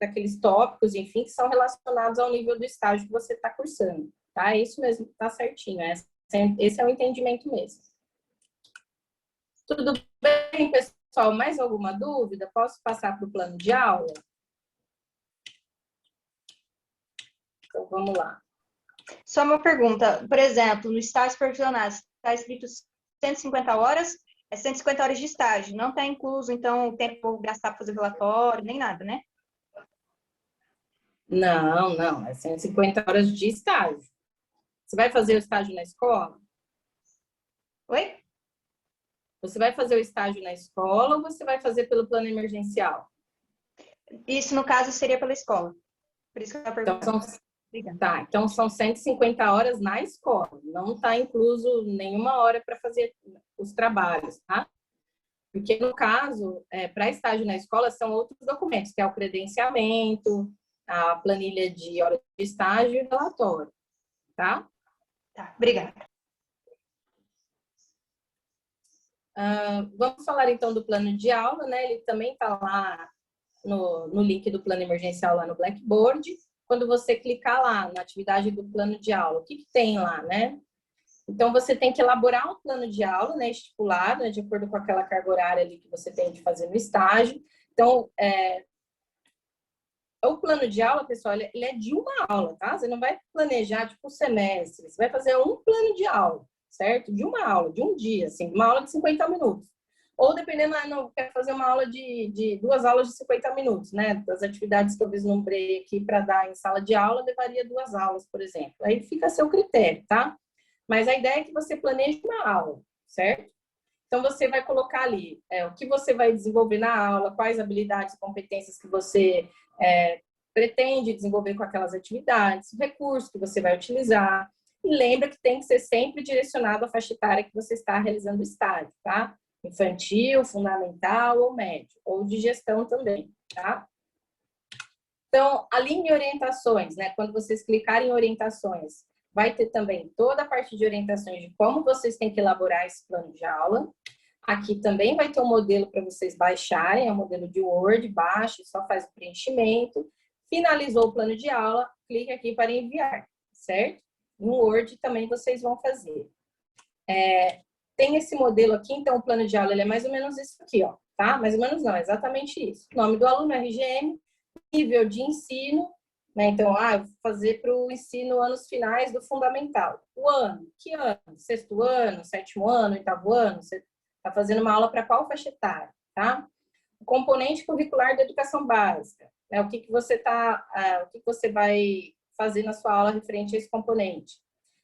daqueles tópicos, enfim, que são relacionados ao nível do estágio que você está cursando, tá? É isso mesmo, tá certinho. Esse é o entendimento mesmo. Tudo bem, pessoal? Mais alguma dúvida? Posso passar para o plano de aula? Então, vamos lá. Só uma pergunta. Por exemplo, no estágio supervisionado, está escrito 150 horas, é 150 horas de estágio. Não está incluso, então, o tempo que eu vou gastar para fazer o relatório, nem nada, né? Não. É 150 horas de estágio. Você vai fazer o estágio na escola? Oi? Você vai fazer o estágio na escola ou você vai fazer pelo plano emergencial? Isso, no caso, seria pela escola. Por isso que eu estava perguntando. Então são 150 horas na escola. Não está incluso nenhuma hora para fazer os trabalhos, tá? Porque, no caso, para estágio na escola, são outros documentos, que é o credenciamento, a planilha de hora de estágio e o relatório, tá? Tá, obrigada. Vamos falar, então, do plano de aula, né? Ele também está lá no link do plano emergencial, lá no Blackboard. Quando você clicar lá na atividade do plano de aula, o que tem lá, né? Então, você tem que elaborar um plano de aula, né, estipulado, né, de acordo com aquela carga horária ali que você tem de fazer no estágio. Então, o plano de aula, pessoal, ele é de uma aula, tá? Você não vai planejar, tipo, um semestre. Você vai fazer um plano de aula, certo? De uma aula, de um dia, assim, uma aula de 50 minutos. Ou, dependendo, não, quer fazer uma aula de 2 aulas de 50 minutos, né? Das atividades que eu vislumbrei aqui para dar em sala de aula, levaria 2 aulas, por exemplo. Aí fica a seu critério, tá? Mas a ideia é que você planeje uma aula, certo? Então, você vai colocar ali o que você vai desenvolver na aula, quais habilidades e competências que você pretende desenvolver com aquelas atividades, o recurso que você vai utilizar. E lembra que tem que ser sempre direcionado à faixa etária que você está realizando o estágio, tá? Infantil, fundamental ou médio, ou de gestão também, tá? Então, alinhe orientações, né? Quando vocês clicarem em orientações, vai ter também toda a parte de orientações de como vocês têm que elaborar esse plano de aula. Aqui também vai ter um modelo para vocês baixarem, é um modelo de Word, baixe, só faz o preenchimento. Finalizou o plano de aula, clique aqui para enviar, certo? No Word também vocês vão fazer. Tem esse modelo aqui, então o plano de aula ele é mais ou menos isso aqui, ó, tá? Mais ou menos não, é exatamente isso. Nome do aluno, RGM, nível de ensino, né? Então, eu vou fazer para o ensino anos finais do fundamental. O ano, que ano? 6º ano, 7º ano, 8º ano? Você está fazendo uma aula para qual faixa etária, tá? O componente curricular da educação básica, né? O que você vai fazer na sua aula referente a esse componente?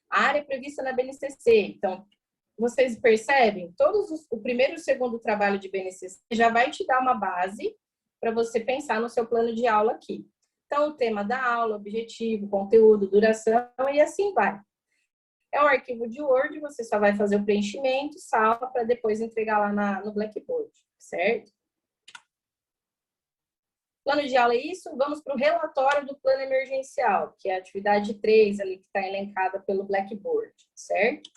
A área prevista na BNCC, então, vocês percebem? O primeiro e o segundo trabalho de BNCC já vai te dar uma base para você pensar no seu plano de aula aqui. Então, o tema da aula, objetivo, conteúdo, duração e assim vai. É um arquivo de Word, você só vai fazer o preenchimento, salva para depois entregar lá no Blackboard, certo? Plano de aula é isso. Vamos para o relatório do plano emergencial, que é a atividade 3 ali que está elencada pelo Blackboard, certo?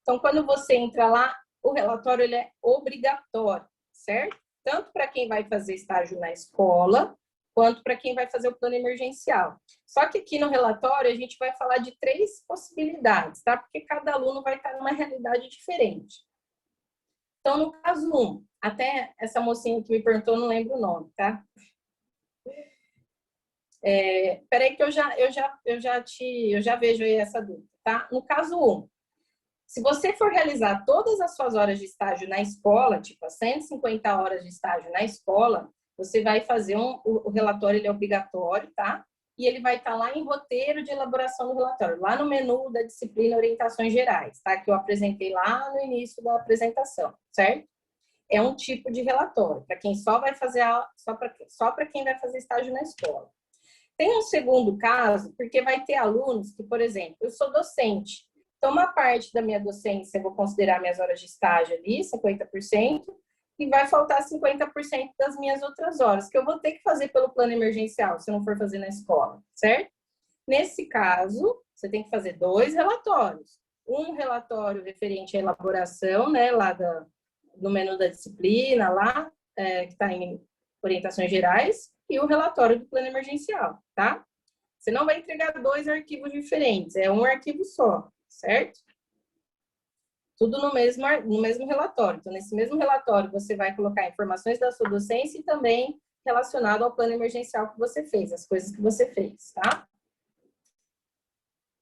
Então, quando você entra lá, o relatório ele é obrigatório, certo? Tanto para quem vai fazer estágio na escola, quanto para quem vai fazer o plano emergencial. Só que aqui no relatório a gente vai falar de 3 possibilidades, tá? Porque cada aluno vai estar numa realidade diferente. Então, no caso 1, até essa mocinha que me perguntou, não lembro o nome, tá? Peraí que eu já vejo aí essa dúvida, tá? No caso 1, se você for realizar todas as suas horas de estágio na escola, tipo as 150 horas de estágio na escola, você vai fazer o relatório, ele é obrigatório, tá? e ele vai estar lá em roteiro de elaboração do relatório, lá no menu da disciplina Orientações Gerais, tá? Que eu apresentei lá no início da apresentação, certo? É um tipo de relatório, para quem só vai fazer só para quem vai fazer estágio na escola. Tem um segundo caso, porque vai ter alunos que, por exemplo, eu sou docente, então uma parte da minha docência eu vou considerar minhas horas de estágio ali, 50%, e vai faltar 50% das minhas outras horas, que eu vou ter que fazer pelo plano emergencial, se eu não for fazer na escola, certo? Nesse caso, você tem que fazer 2 relatórios. Um relatório referente à elaboração, né, lá no menu da disciplina, lá, que está em orientações gerais, e o relatório do plano emergencial, tá? Você não vai entregar 2 arquivos diferentes, é um arquivo só, certo? Tudo no mesmo relatório. Então, nesse mesmo relatório, você vai colocar informações da sua docência e também relacionado ao plano emergencial que você fez, as coisas que você fez, tá?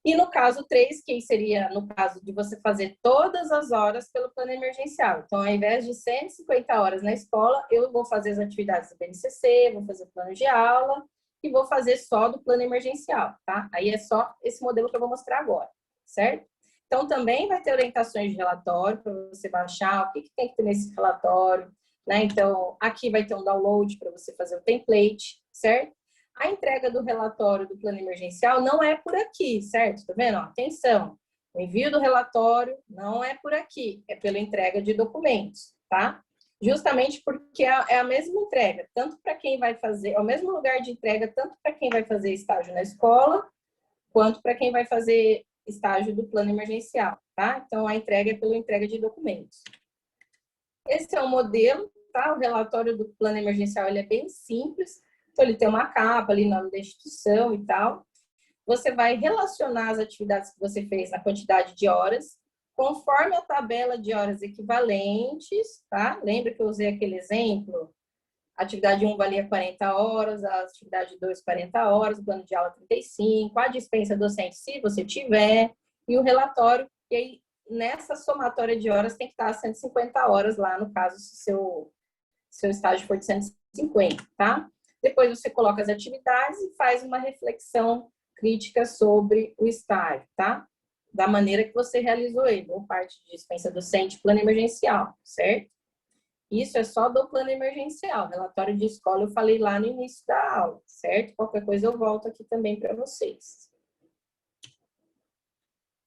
E no caso 3, que seria no caso de você fazer todas as horas pelo plano emergencial. Então, ao invés de 150 horas na escola, eu vou fazer as atividades do BNCC, vou fazer o plano de aula e vou fazer só do plano emergencial, tá? Aí é só esse modelo que eu vou mostrar agora, certo? Então, também vai ter orientações de relatório para você baixar, o que tem que ter nesse relatório, né? Então, aqui vai ter um download para você fazer o template, certo? A entrega do relatório do plano emergencial não é por aqui, certo? Tá vendo? Ó, atenção, o envio do relatório não é por aqui, é pela entrega de documentos, tá? Justamente porque é a mesma entrega, tanto para quem vai fazer, é o mesmo lugar de entrega, tanto para quem vai fazer estágio na escola, quanto para quem vai fazer estágio do plano emergencial, tá? Então, a entrega é pela entrega de documentos. Esse é o modelo, tá? O relatório do plano emergencial, ele é bem simples. Então, ele tem uma capa ali, nome da instituição e tal. Você vai relacionar as atividades que você fez na quantidade de horas, conforme a tabela de horas equivalentes, tá? Lembra que eu usei aquele exemplo? A atividade 1 valia 40 horas, a atividade 2, 40 horas, o plano de aula 35, a dispensa docente, se você tiver, e o relatório, e aí nessa somatória de horas tem que estar 150 horas lá, no caso, se seu estágio for de 150, tá? Depois você coloca as atividades e faz uma reflexão crítica sobre o estágio, tá? Da maneira que você realizou ele, ou parte de dispensa docente, plano emergencial, certo? Isso é só do plano emergencial. Relatório de escola eu falei lá no início da aula, certo? Qualquer coisa eu volto aqui também para vocês.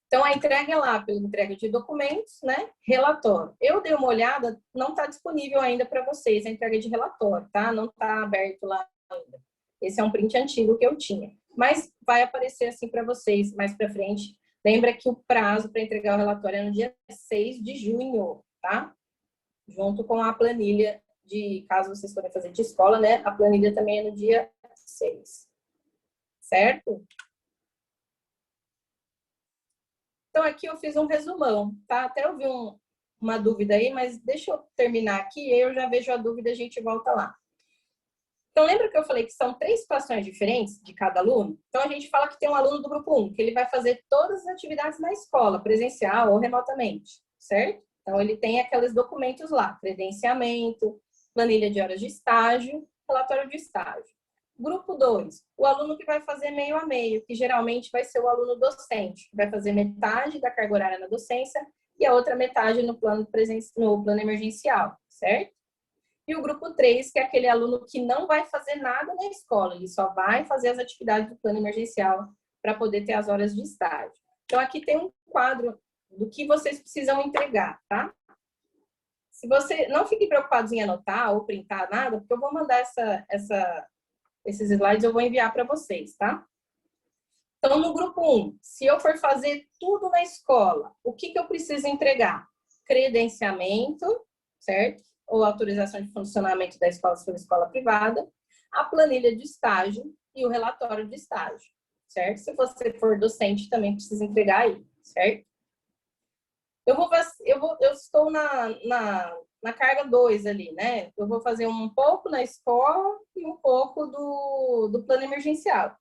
Então, a entrega é lá pela entrega de documentos, né? Relatório. Eu dei uma olhada, não está disponível ainda para vocês a entrega de relatório, tá? Não está aberto lá ainda. Esse é um print antigo que eu tinha. Mas vai aparecer assim para vocês mais para frente. Lembra que o prazo para entregar o relatório é no dia 6 de junho, tá? Junto com a planilha de, caso vocês forem fazer de escola, né? A planilha também é no dia 6. Certo? Então, aqui eu fiz um resumão, tá? Até eu vi uma dúvida aí, mas deixa eu terminar aqui, eu já vejo a dúvida e a gente volta lá. Então, lembra que eu falei que são 3 situações diferentes de cada aluno? Então, a gente fala que tem um aluno do grupo 1, que ele vai fazer todas as atividades na escola, presencial ou remotamente, certo? Então, ele tem aqueles documentos lá, credenciamento, planilha de horas de estágio, relatório de estágio. Grupo 2, o aluno que vai fazer meio a meio, que geralmente vai ser o aluno docente, que vai fazer metade da carga horária na docência e a outra metade no plano emergencial, certo? E o grupo 3, que é aquele aluno que não vai fazer nada na escola, ele só vai fazer as atividades do plano emergencial para poder ter as horas de estágio. Então, aqui tem um quadro do que vocês precisam entregar, tá? Se você não fique preocupado em anotar ou printar nada, porque eu vou mandar esses slides, eu vou enviar para vocês, tá? Então, no grupo 1, se eu for fazer tudo na escola, o que eu preciso entregar? Credenciamento, certo? Ou autorização de funcionamento da escola se for escola privada, a planilha de estágio e o relatório de estágio, certo? Se você for docente, também precisa entregar aí, certo? Eu estou na carga 2 ali, né? Eu vou fazer um pouco na escola e um pouco do plano emergencial.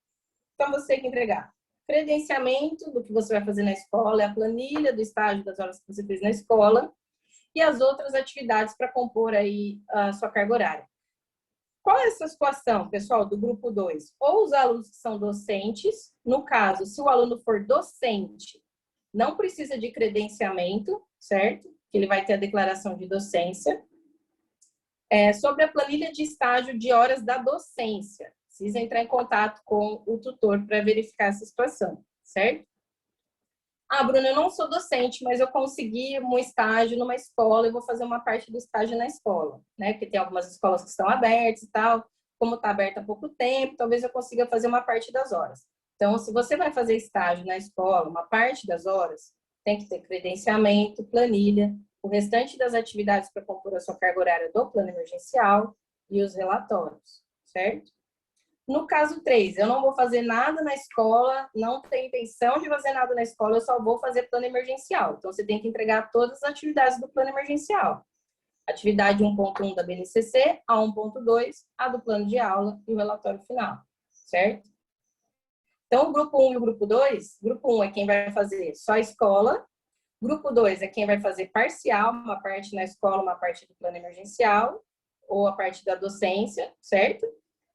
Então, você tem que entregar credenciamento do que você vai fazer na escola, a planilha do estágio das horas que você fez na escola e as outras atividades para compor aí a sua carga horária. Qual é essa situação, pessoal, do grupo 2? Ou os alunos que são docentes, no caso, se o aluno for docente, não precisa de credenciamento, certo? Que ele vai ter a declaração de docência. Sobre a planilha de estágio de horas da docência, precisa entrar em contato com o tutor para verificar essa situação, certo? Ah, Bruna, eu não sou docente, mas eu consegui um estágio numa escola, eu vou fazer uma parte do estágio na escola, né? Porque tem algumas escolas que estão abertas e tal, como está aberta há pouco tempo, talvez eu consiga fazer uma parte das horas. Então, se você vai fazer estágio na escola, uma parte das horas, tem que ter credenciamento, planilha, o restante das atividades para compor a sua carga horária do plano emergencial e os relatórios, certo? No caso 3, eu não vou fazer nada na escola, não tenho intenção de fazer nada na escola, eu só vou fazer plano emergencial. Então, você tem que entregar todas as atividades do plano emergencial. Atividade 1.1 da BNCC, a 1.2, a do plano de aula e o relatório final, certo? Então, o grupo 1 e o grupo 2, grupo 1 é quem vai fazer só a escola, grupo 2 é quem vai fazer parcial, uma parte na escola, uma parte do plano emergencial, ou a parte da docência, certo?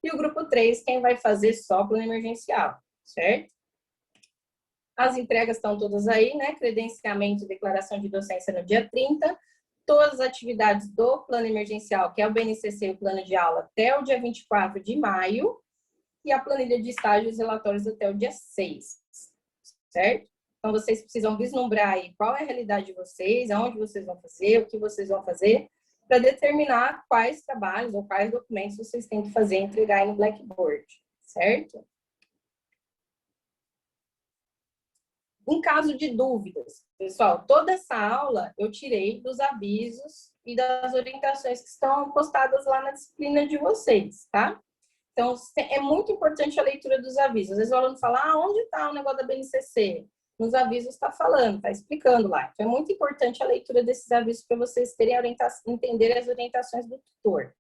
E o grupo 3, quem vai fazer só plano emergencial, certo? As entregas estão todas aí, né? Credenciamento e declaração de docência no dia 30. Todas as atividades do plano emergencial, que é o BNCC e o plano de aula, até o dia 24 de maio. E a planilha de estágios e relatórios até o dia 6, certo? Então, vocês precisam vislumbrar aí qual é a realidade de vocês, aonde vocês vão fazer, o que vocês vão fazer, para determinar quais trabalhos ou quais documentos vocês têm que fazer e entregar aí no Blackboard, certo? Em caso de dúvidas, pessoal, toda essa aula eu tirei dos avisos e das orientações que estão postadas lá na disciplina de vocês, tá? Então, é muito importante a leitura dos avisos. Às vezes o aluno fala, onde está o negócio da BNCC? Nos avisos está falando, está explicando lá. Então, é muito importante a leitura desses avisos para vocês terem entender as orientações do tutor.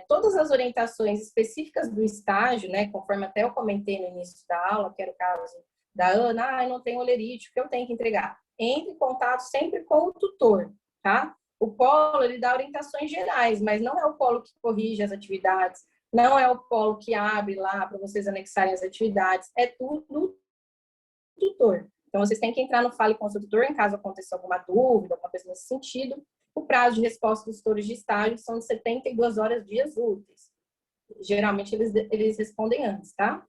Todas as orientações específicas do estágio, né, conforme até eu comentei no início da aula, que era o caso da Ana, eu não tenho olerite, o que eu tenho que entregar? Entre em contato sempre com o tutor, tá? O polo, ele dá orientações gerais, mas não é o polo que corrige as atividades, não é o polo que abre lá para vocês anexarem as atividades, é tudo tutor. Então, vocês têm que entrar no Fale com o seu tutor em caso aconteça alguma dúvida, alguma coisa nesse sentido. O prazo de resposta dos tutores de estágio são de 72 horas dias úteis. Geralmente, eles respondem antes, tá?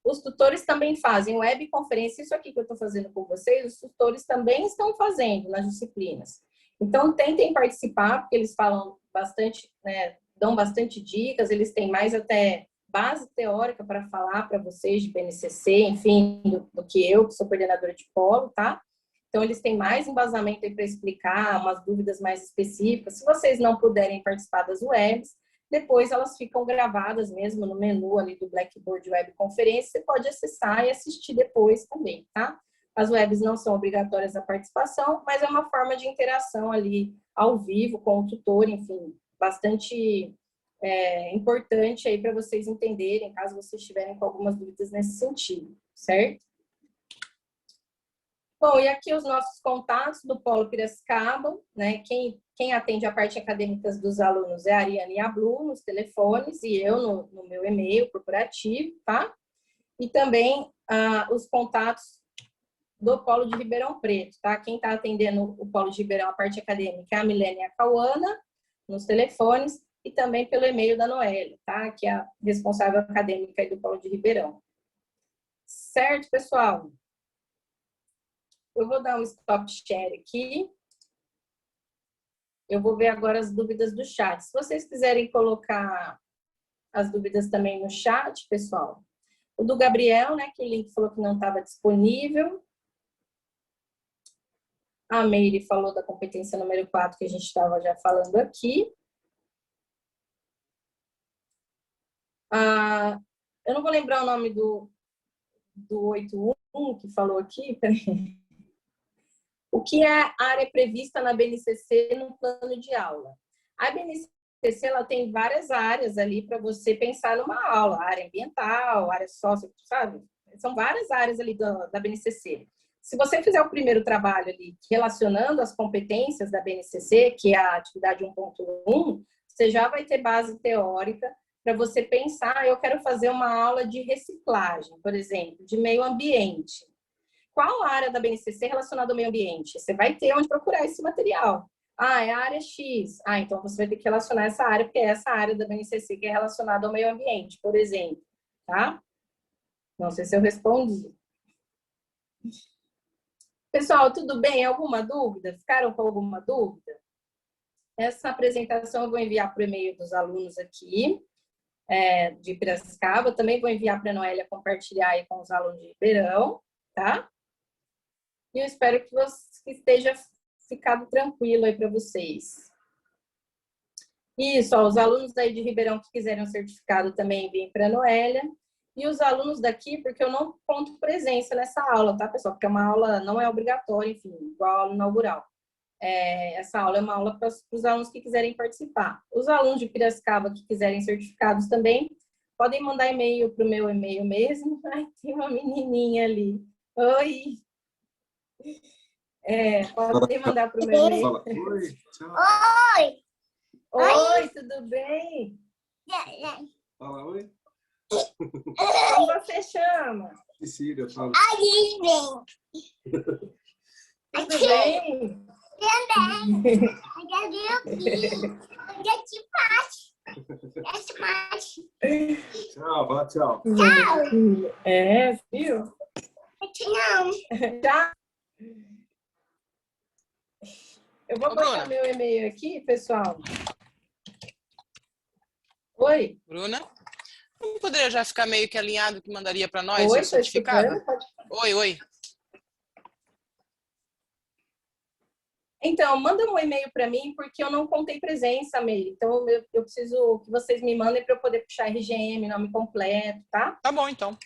Os tutores também fazem webconferência. Isso aqui que eu estou fazendo com vocês, os tutores também estão fazendo nas disciplinas. Então, tentem participar, porque eles falam bastante, né, dão bastante dicas, eles têm mais até base teórica para falar para vocês de BNCC, enfim, do que eu, que sou coordenadora de polo, tá? Então, eles têm mais embasamento aí para explicar umas dúvidas mais específicas. Se vocês não puderem participar das webs, depois elas ficam gravadas mesmo no menu ali do Blackboard Web Conferência, você pode acessar e assistir depois também, tá? As webs não são obrigatórias a participação, mas é uma forma de interação ali ao vivo com o tutor, enfim, bastante importante aí para vocês entenderem, caso vocês estiverem com algumas dúvidas nesse sentido, certo? Bom, e aqui os nossos contatos do Polo Piracicaba, né? Quem atende a parte acadêmica dos alunos é a Ariane e a Blu nos telefones e eu no meu e-mail corporativo, tá? E também os contatos do Polo de Ribeirão Preto, tá? Quem está atendendo o Polo de Ribeirão, a parte acadêmica, é a Milene e a Cauana, nos telefones, e também pelo e-mail da Noélia, tá? Que é a responsável acadêmica aí do Polo de Ribeirão. Certo, pessoal? Eu vou dar um stop share aqui. Eu vou ver agora as dúvidas do chat. Se vocês quiserem colocar as dúvidas também no chat, pessoal. O do Gabriel, né? Que o link falou que não estava disponível. A Meire falou da competência número 4, que a gente estava já falando aqui. Eu não vou lembrar o nome do 81 que falou aqui. Peraí. O que é a área prevista na BNCC no plano de aula? A BNCC ela tem várias áreas ali para você pensar numa aula. Área ambiental, área sócio, sabe? São várias áreas ali da BNCC. Se você fizer o primeiro trabalho ali relacionando as competências da BNCC, que é a atividade 1.1, você já vai ter base teórica para você pensar, eu quero fazer uma aula de reciclagem, por exemplo, de meio ambiente. Qual a área da BNCC relacionada ao meio ambiente? Você vai ter onde procurar esse material. Ah, é a área X. Ah, então você vai ter que relacionar essa área, porque é essa área da BNCC que é relacionada ao meio ambiente, por exemplo. Tá? Não sei se eu respondi. Pessoal, tudo bem? Alguma dúvida? Ficaram com alguma dúvida? Essa apresentação eu vou enviar para o e-mail dos alunos aqui, de Piracicaba. Também vou enviar para a Noélia compartilhar aí com os alunos de Ribeirão, tá? E eu espero que esteja ficado tranquilo aí para vocês. Isso, ó, os alunos aí de Ribeirão que quiserem um certificado também enviem para a Noélia. E os alunos daqui, porque eu não conto presença nessa aula, tá, pessoal? Porque é uma aula, não é obrigatória, enfim, igual a aula inaugural. Essa aula é uma aula para os alunos que quiserem participar. Os alunos de Piracicaba que quiserem certificados também, podem mandar e-mail para o meu e-mail mesmo. Ai, tem uma menininha ali. Oi! Podem mandar para o meu e-mail. Fala, oi, tchau. Oi! Oi, tudo bem? Fala, oi. Como você chama? Cecília, eu falo. Tudo bem? Tchau, fala tchau. Viu? Não. Tá? Eu vou Ô, botar Bruna. meu e-mail aqui, pessoal. Oi? Bruna? Não poderia já ficar meio que alinhado que mandaria para nós Oi, o tô certificado? escutando? Oi. Então, manda um e-mail para mim, porque eu não contei presença, Meire. Então, eu preciso que vocês me mandem para eu poder puxar RGM, nome completo, tá? Tá bom, então.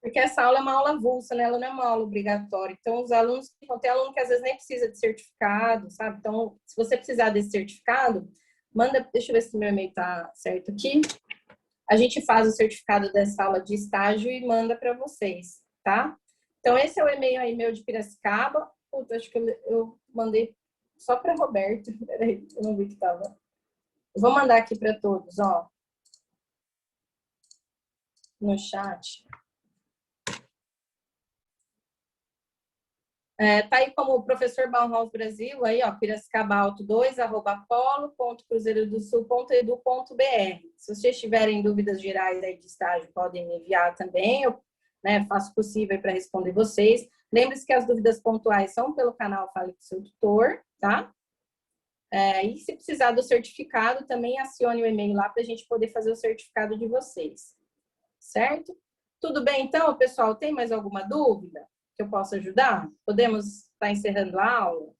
Porque essa aula é uma aula avulsa, né? Ela não é uma aula obrigatória. Então, os alunos, tem aluno que às vezes nem precisa de certificado, sabe? Então, se você precisar desse certificado, manda, deixa eu ver se meu e-mail tá certo aqui. A gente faz o certificado dessa aula de estágio e manda para vocês, tá? Então, esse é o e-mail aí meu de Piracicaba. Puta, acho que eu mandei só para Roberto. Peraí, eu não vi que tava. Eu vou mandar aqui para todos, ó. No chat. Tá aí como professor Bauhaus Brasil, aí, ó, Piracicaba Alto 2, @polo.cruzeirodosul.edu.br. Se vocês tiverem dúvidas gerais aí de estágio, podem me enviar também, eu faço o possível para responder vocês. Lembre-se que as dúvidas pontuais são pelo canal Fale com seu Tutor, tá? E se precisar do certificado, também acione o e-mail lá para a gente poder fazer o certificado de vocês, certo? Tudo bem, então, pessoal? Tem mais alguma dúvida que eu possa ajudar? Podemos estar encerrando a aula?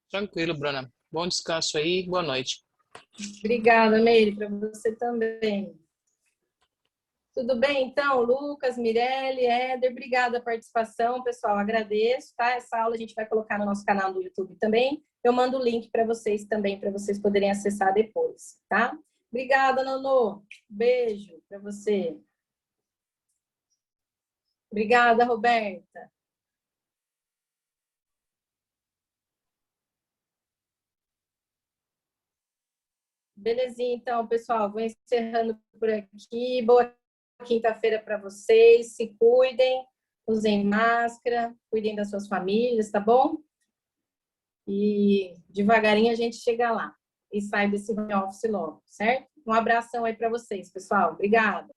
Tranquilo, Bruna. Bom descanso aí. Boa noite. Obrigada, Meire, para você também. Tudo bem, então? Lucas, Mirelle, Éder, obrigada a participação, pessoal. Agradeço, tá? Essa aula a gente vai colocar no nosso canal do YouTube também. Eu mando o link para vocês também, para vocês poderem acessar depois, tá? Obrigada, Nonô. Beijo para você. Obrigada, Roberta. Belezinha, então, pessoal, vou encerrando por aqui. Boa quinta-feira para vocês. Se cuidem, usem máscara, cuidem das suas famílias, tá bom? E devagarinho a gente chega lá e sai desse home office logo, certo? Um abração aí para vocês, pessoal. Obrigada.